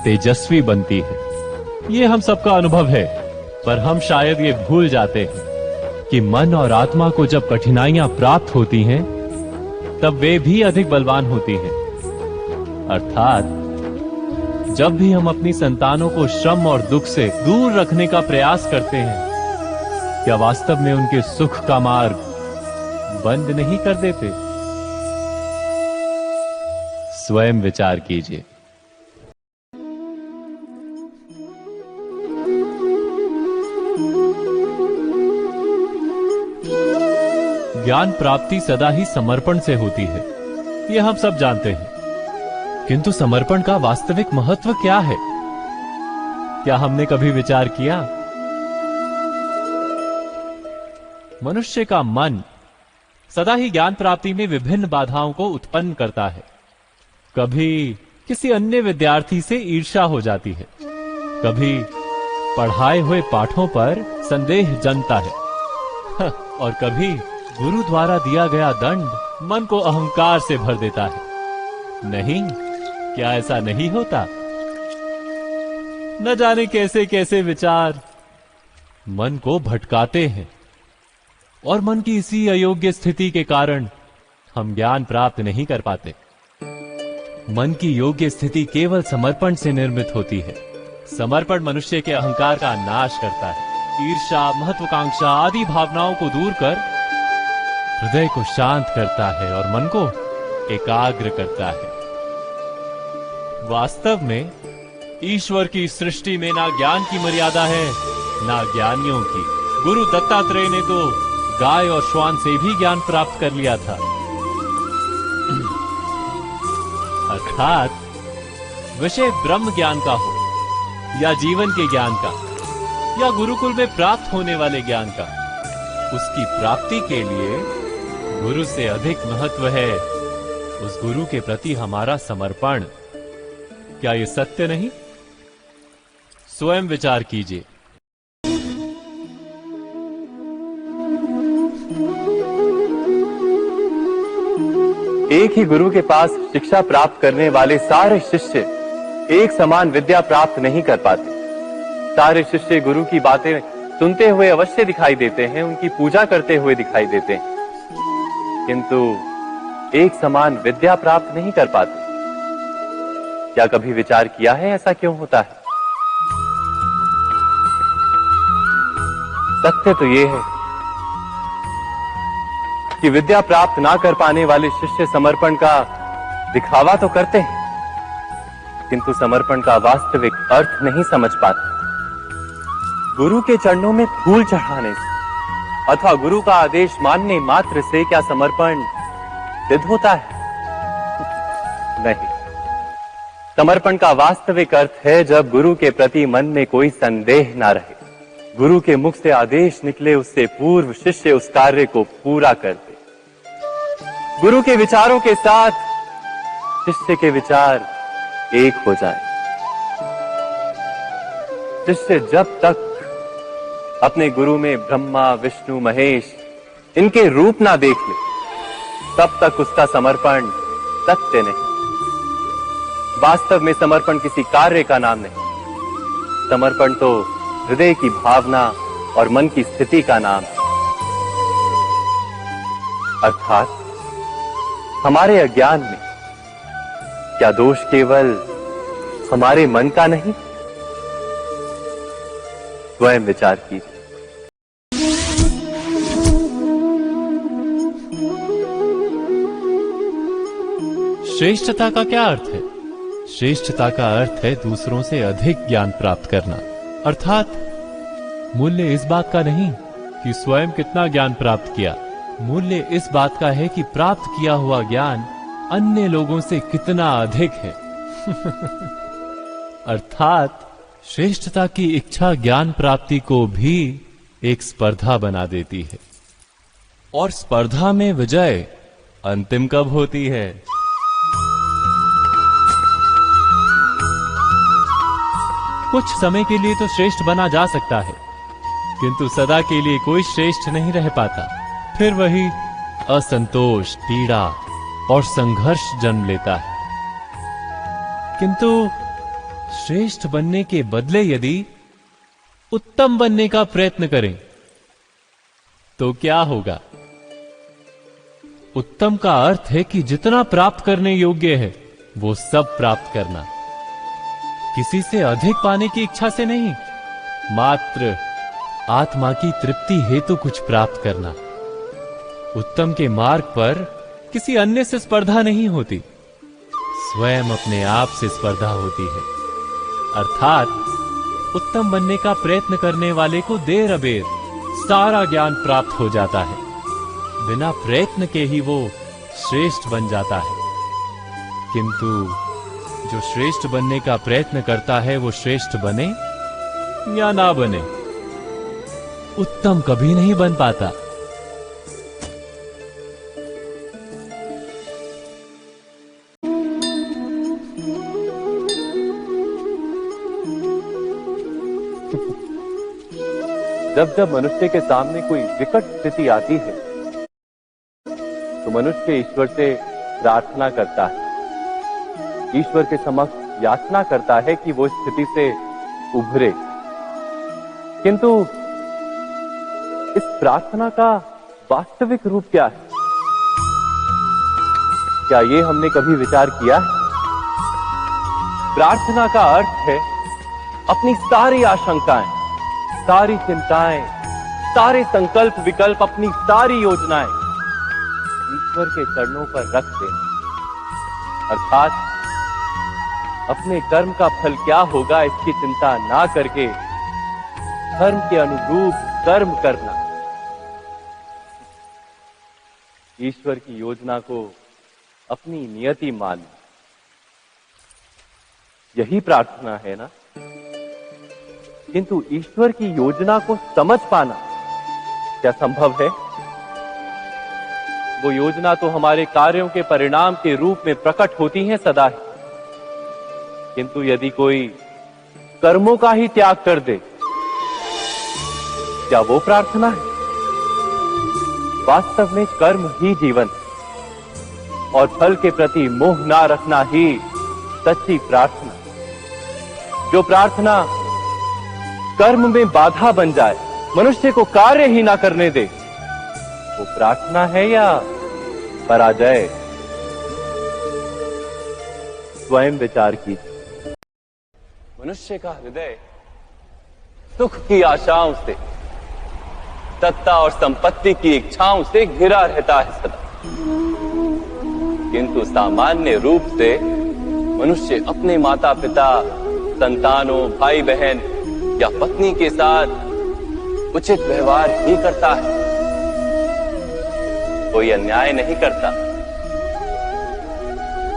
तेजस्वी बनती है। ये हम सबका अनुभव है, पर हम शायद ये भूल जाते हैं कि मन और आत्मा को जब कठिनाइयां प्राप्त होती हैं, तब वे भी अधिक बलवान होती हैं। अर्थात जब भी हम अपनी संतानों को श्रम और दुख से दूर रखने का प्रयास करते हैं, क्या वास्तव में उनके सुख का मार्ग बंद नहीं कर देते? स्वयं विचार कीजिए। ज्ञान प्राप्ति सदा ही समर्पण से होती है, यह हम सब जानते हैं। किंतु समर्पण का वास्तविक महत्व क्या है? क्या हमने कभी विचार किया? मनुष्य का मन सदा ही ज्ञान प्राप्ति में विभिन्न बाधाओं को उत्पन्न करता है। कभी किसी अन्य विद्यार्थी से ईर्ष्या हो जाती है, कभी पढ़ाए हुए पाठों पर संदेह जन्मता है और कभी गुरु द्वारा दिया गया दंड मन को अहंकार से भर देता है। नहीं, क्या ऐसा नहीं होता? न जाने कैसे कैसे विचार मन को भटकाते हैं और मन की इसी अयोग्य स्थिति के कारण हम ज्ञान प्राप्त नहीं कर पाते। मन की योग्य स्थिति केवल समर्पण से निर्मित होती है। समर्पण मनुष्य के अहंकार का नाश करता है। ईर्ष्या, महत्वाकांक्षा आदि भावनाओं को दूर कर हृदय को शांत करता है और मन को एकाग्र करता है। वास्तव में ईश्वर की सृष्टि में ना ज्ञान की मर्यादा है, ना ज्ञानियों की। गुरु दत्तात्रेय ने तो गाय और श्वान से भी ज्ञान प्राप्त कर लिया था। अर्थात विषय ब्रह्म ज्ञान का हो या जीवन के ज्ञान का या गुरुकुल में प्राप्त होने वाले ज्ञान का, उसकी प्राप्ति के लिए गुरु से अधिक महत्व है उस गुरु के प्रति हमारा समर्पण। क्या ये सत्य नहीं? स्वयं विचार कीजिए। एक ही गुरु के पास शिक्षा प्राप्त करने वाले सारे शिष्य एक समान विद्या प्राप्त नहीं कर पाते। सारे शिष्य गुरु की बातें सुनते हुए अवश्य दिखाई देते हैं, उनकी पूजा करते हुए दिखाई देते हैं, किंतु एक समान विद्या प्राप्त नहीं कर पाते। क्या कभी विचार किया है ऐसा क्यों होता है? सत्य तो यह है कि विद्या प्राप्त ना कर पाने वाले शिष्य समर्पण का दिखावा तो करते हैं, किंतु समर्पण का वास्तविक अर्थ नहीं समझ पाते। गुरु के चरणों में फूल चढ़ाने से अथवा गुरु का आदेश मानने मात्र से क्या समर्पण सिद्ध होता है? नहीं। समर्पण का वास्तविक अर्थ है जब गुरु के प्रति मन में कोई संदेह ना रहे। गुरु के मुख से आदेश निकले उससे पूर्व शिष्य उस कार्य को पूरा कर दे। गुरु के विचारों के साथ शिष्य के विचार एक हो जाए। शिष्य जब तक अपने गुरु में ब्रह्मा, विष्णु, महेश इनके रूप ना देख ले, तब तक उसका समर्पण सत्य नहीं। वास्तव में समर्पण किसी कार्य का नाम नहीं। समर्पण तो हृदय की भावना और मन की स्थिति का नाम है। अर्थात हमारे अज्ञान में क्या दोष केवल हमारे मन का नहीं? स्वयं विचार कीजिए। श्रेष्ठता का क्या अर्थ है? श्रेष्ठता का अर्थ है दूसरों से अधिक ज्ञान प्राप्त करना। अर्थात मूल्य इस बात का नहीं कि स्वयं कितना ज्ञान प्राप्त किया, मूल्य इस बात का है कि प्राप्त किया हुआ ज्ञान अन्य लोगों से कितना अधिक है। अर्थात श्रेष्ठता की इच्छा ज्ञान प्राप्ति को भी एक स्पर्धा बना देती है, और स्पर्धा में विजय अंतिम कब होती है? कुछ समय के लिए तो श्रेष्ठ बना जा सकता है, किंतु सदा के लिए कोई श्रेष्ठ नहीं रह पाता। फिर वही असंतोष, पीड़ा और संघर्ष जन्म लेता है। किंतु श्रेष्ठ बनने के बदले यदि उत्तम बनने का प्रयत्न करें तो क्या होगा? उत्तम का अर्थ है कि जितना प्राप्त करने योग्य है वो सब प्राप्त करना, किसी से अधिक पाने की इच्छा से नहीं, मात्र आत्मा की तृप्ति हेतु कुछ प्राप्त करना। उत्तम के मार्ग पर किसी अन्य से स्पर्धा नहीं होती, स्वयं अपने आप से स्पर्धा होती है। अर्थात उत्तम बनने का प्रयत्न करने वाले को देर अबेर सारा ज्ञान प्राप्त हो जाता है, बिना प्रयत्न के ही वो श्रेष्ठ बन जाता है। किंतु जो श्रेष्ठ बनने का प्रयत्न करता है वो श्रेष्ठ बने या ना बने, उत्तम कभी नहीं बन पाता। जब जब मनुष्य के सामने कोई विकट स्थिति आती है तो मनुष्य ईश्वर से प्रार्थना करता है, ईश्वर के समक्ष याचना करता है कि वो स्थिति से उभरे। किंतु इस प्रार्थना का वास्तविक रूप क्या है? क्या ये हमने कभी विचार किया है? प्रार्थना का अर्थ है अपनी सारी आशंकाएं, सारी चिंताएं, सारे संकल्प विकल्प, अपनी सारी योजनाएं ईश्वर के चरणों पर रख देना। अर्थात अपने कर्म का फल क्या होगा इसकी चिंता ना करके धर्म के अनुरूप कर्म करना, ईश्वर की योजना को अपनी नियति मानना, यही प्रार्थना है ना। किंतु ईश्वर की योजना को समझ पाना क्या संभव है? वो योजना तो हमारे कार्यों के परिणाम के रूप में प्रकट होती है सदा ही, किंतु यदि कोई कर्मों का ही त्याग कर दे, क्या वो प्रार्थना है? वास्तव में कर्म ही जीवन और फल के प्रति मोह ना रखना ही सच्ची प्रार्थना। जो प्रार्थना कर्म में बाधा बन जाए, मनुष्य को कार्य ही ना करने दे, वो प्रार्थना है या पराजय? स्वयं विचार कीजिए। मनुष्य का हृदय सुख की आशाओं से, सत्ता और संपत्ति की इच्छाओं से घिरा रहता है सदा। किंतु सामान्य रूप से मनुष्य अपने माता पिता, संतानों, भाई बहन या पत्नी के साथ उचित व्यवहार ही करता है, कोई अन्याय नहीं करता।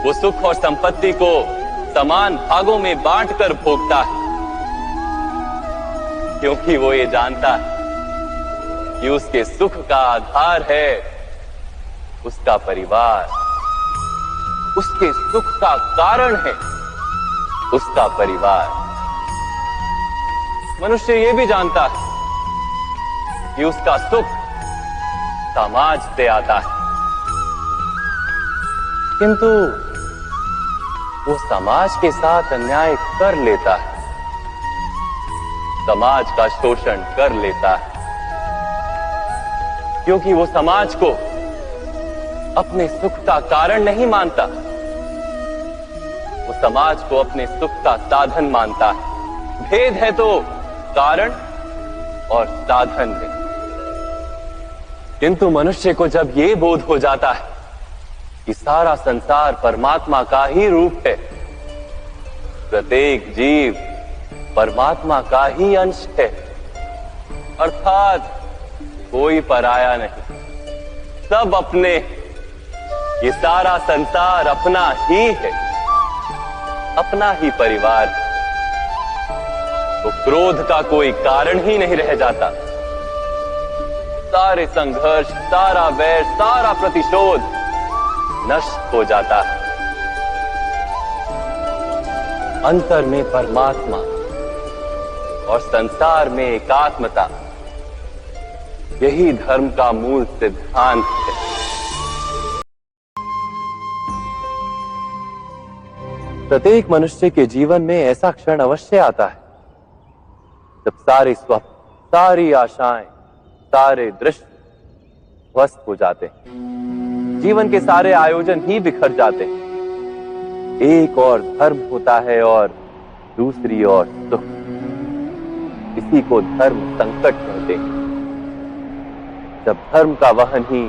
वो सुख और संपत्ति को समान भागों में बांटकर भोगता है, क्योंकि वो ये जानता है कि उसके सुख का आधार है उसका परिवार, उसके सुख का कारण है उसका परिवार। मनुष्य ये भी जानता है कि उसका सुख समाज से आता है, किंतु वो समाज के साथ अन्याय कर लेता है, समाज का शोषण कर लेता है, क्योंकि वो समाज को अपने सुख का कारण नहीं मानता, वो समाज को अपने सुख का साधन मानता है। भेद है तो कारण और साधन में। किंतु मनुष्य को जब ये बोध हो जाता है कि सारा संसार परमात्मा का ही रूप है, प्रत्येक जीव परमात्मा का ही अंश है, अर्थात कोई पराया नहीं, सब अपने, ये सारा संसार अपना ही है, अपना ही परिवार, तो क्रोध का कोई कारण ही नहीं रह जाता। सारे संघर्ष, सारा वैर, सारा प्रतिशोध नष्ट हो जाता है। अंतर में परमात्मा और संसार में एकात्मता, यही धर्म का मूल सिद्धांत है। प्रत्येक मनुष्य के जीवन में ऐसा क्षण अवश्य आता है जब सारे स्वप्न, सारी आशाएं, सारे दृश्य ध्वस्त हो जाते हैं। जीवन के सारे आयोजन ही बिखर जाते हैं। एक और धर्म होता है और दूसरी ओर सुख। इसी को धर्म संकट कहते हैं। जब धर्म का वहन ही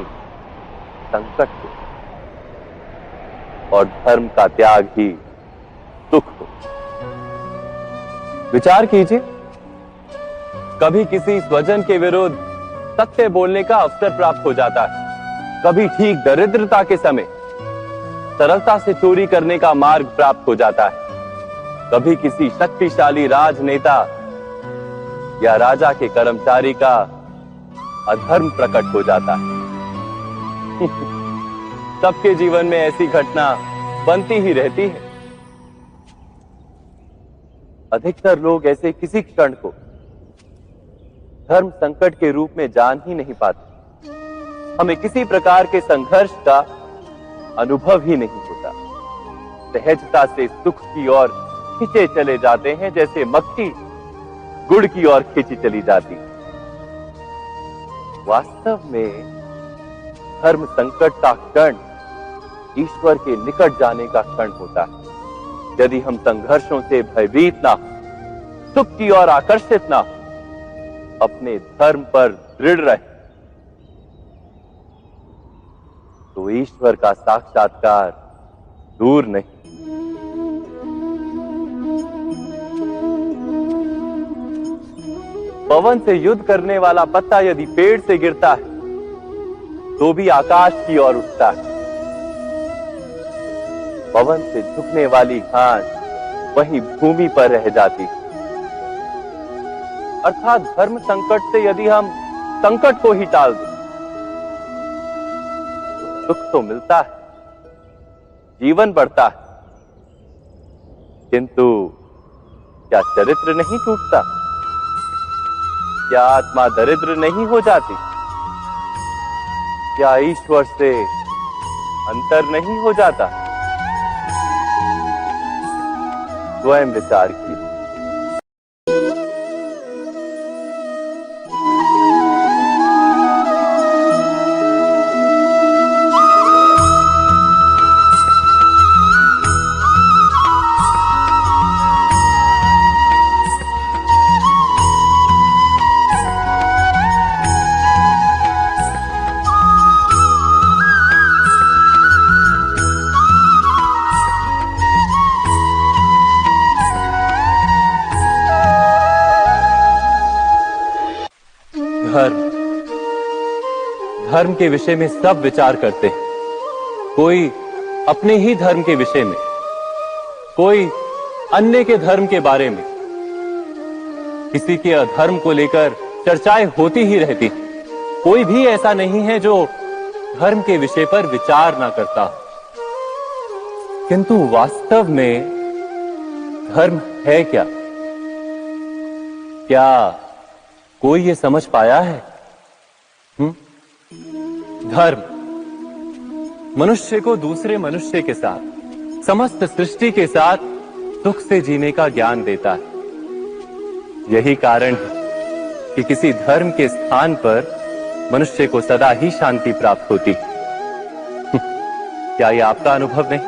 संकट हो और धर्म का त्याग ही सुख हो। विचार कीजिए, कभी किसी स्वजन के विरुद्ध सत्य बोलने का अवसर प्राप्त हो जाता है, कभी ठीक दरिद्रता के समय सरलता से चोरी करने का मार्ग प्राप्त हो जाता है, कभी किसी शक्तिशाली राजनेता या राजा के कर्मचारी का अधर्म प्रकट हो जाता है। सबके जीवन में ऐसी घटना बनती ही रहती है। अधिकतर लोग ऐसे किसी क्षण को धर्म संकट के रूप में जान ही नहीं पाते। हमें किसी प्रकार के संघर्ष का अनुभव ही नहीं होता। सहजता से सुख की ओर खींचे चले जाते हैं, जैसे मक्खी गुड़ की ओर खींची चली जाती। वास्तव में धर्म संकट का क्षण ईश्वर के निकट जाने का क्षण होता है। यदि हम संघर्षों से भयभीत ना हो, सुख की ओर आकर्षित ना हो, अपने धर्म पर दृढ़ रहे, तो ईश्वर का साक्षात्कार दूर नहीं। पवन से युद्ध करने वाला पत्ता यदि पेड़ से गिरता है तो भी आकाश की ओर उठता है। पवन से झुकने वाली घास वहीं भूमि पर रह जाती है। अर्थात धर्म संकट से यदि हम संकट को ही टाल दें तो सुख तो मिलता है, जीवन बढ़ता है, किंतु क्या चरित्र नहीं टूटता? क्या आत्मा दरिद्र नहीं हो जाती? क्या ईश्वर से अंतर नहीं हो जाता? स्वयं विचार कीजिए। धर्म के विषय में सब विचार करते हैं। कोई अपने ही धर्म के विषय में, कोई अन्य के धर्म के बारे में। किसी के अधर्म को लेकर चर्चाएं होती ही रहती। कोई भी ऐसा नहीं है जो धर्म के विषय पर विचार ना करता। किंतु वास्तव में धर्म है क्या? क्या कोई ये समझ पाया है? धर्म मनुष्य को दूसरे मनुष्य के साथ, समस्त सृष्टि के साथ सुख से जीने का ज्ञान देता है। यही कारण है कि किसी धर्म के स्थान पर मनुष्य को सदा ही शांति प्राप्त होती। क्या यह आपका अनुभव नहीं?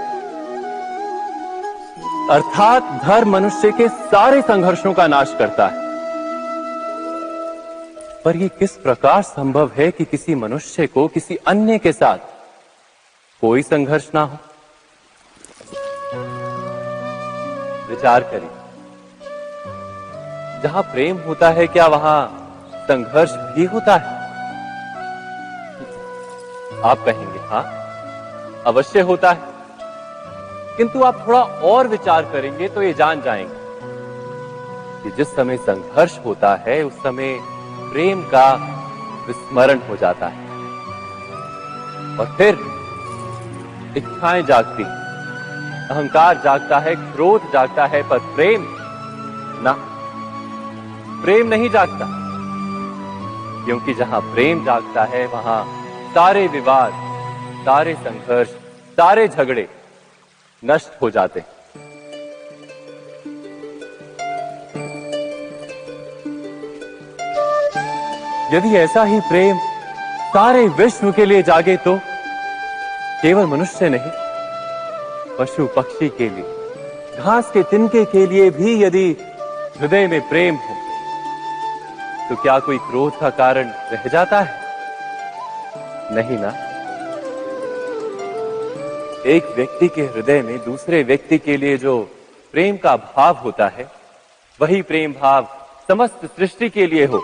अर्थात धर्म मनुष्य के सारे संघर्षों का नाश करता है। पर यह किस प्रकार संभव है कि किसी मनुष्य को किसी अन्य के साथ कोई संघर्ष ना हो? विचार करिए। जहां प्रेम होता है क्या वहां संघर्ष भी होता है? आप कहेंगे हां, अवश्य होता है। किंतु आप थोड़ा और विचार करेंगे तो ये जान जाएंगे कि जिस समय संघर्ष होता है उस समय प्रेम का विस्मरण हो जाता है और फिर इच्छाएं जागती, अहंकार जागता है, क्रोध जागता है, पर प्रेम ना, प्रेम नहीं जागता। क्योंकि जहां प्रेम जागता है वहां सारे विवाद, सारे संघर्ष, सारे झगड़े नष्ट हो जाते हैं। यदि ऐसा ही प्रेम सारे विश्व के लिए जागे तो केवल मनुष्य नहीं, पशु पक्षी के लिए, घास के तिनके के लिए भी यदि हृदय में प्रेम हो तो क्या कोई क्रोध का कारण रह जाता है? नहीं ना। एक व्यक्ति के हृदय में दूसरे व्यक्ति के लिए जो प्रेम का भाव होता है, वही प्रेम भाव समस्त सृष्टि के लिए हो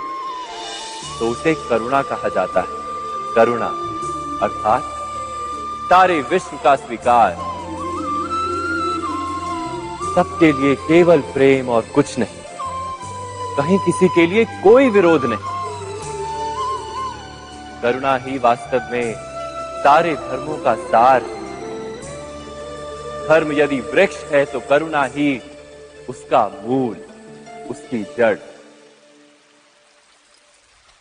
तो उसे करुणा कहा जाता है। करुणा अर्थात सारे विश्व का स्वीकार, सबके लिए केवल प्रेम और कुछ नहीं, कहीं किसी के लिए कोई विरोध नहीं। करुणा ही वास्तव में सारे धर्मों का सार है। धर्म यदि वृक्ष है तो करुणा ही उसका मूल, उसकी जड़।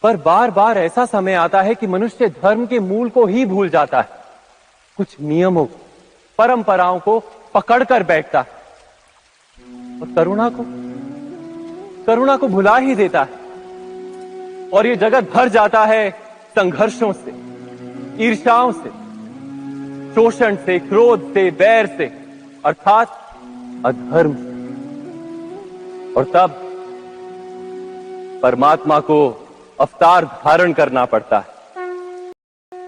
पर बार बार ऐसा समय आता है कि मनुष्य धर्म के मूल को ही भूल जाता है, कुछ नियमों, परंपराओं को पकड़कर बैठता है और करुणा को भुला ही देता है। और ये जगत भर जाता है संघर्षों से, ईर्ष्याओं से, शोषण से, क्रोध से, बैर से, अर्थात अधर्म से। और तब परमात्मा को अवतार धारण करना पड़ता है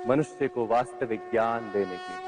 मनुष्य को वास्तविक ज्ञान देने के लिए।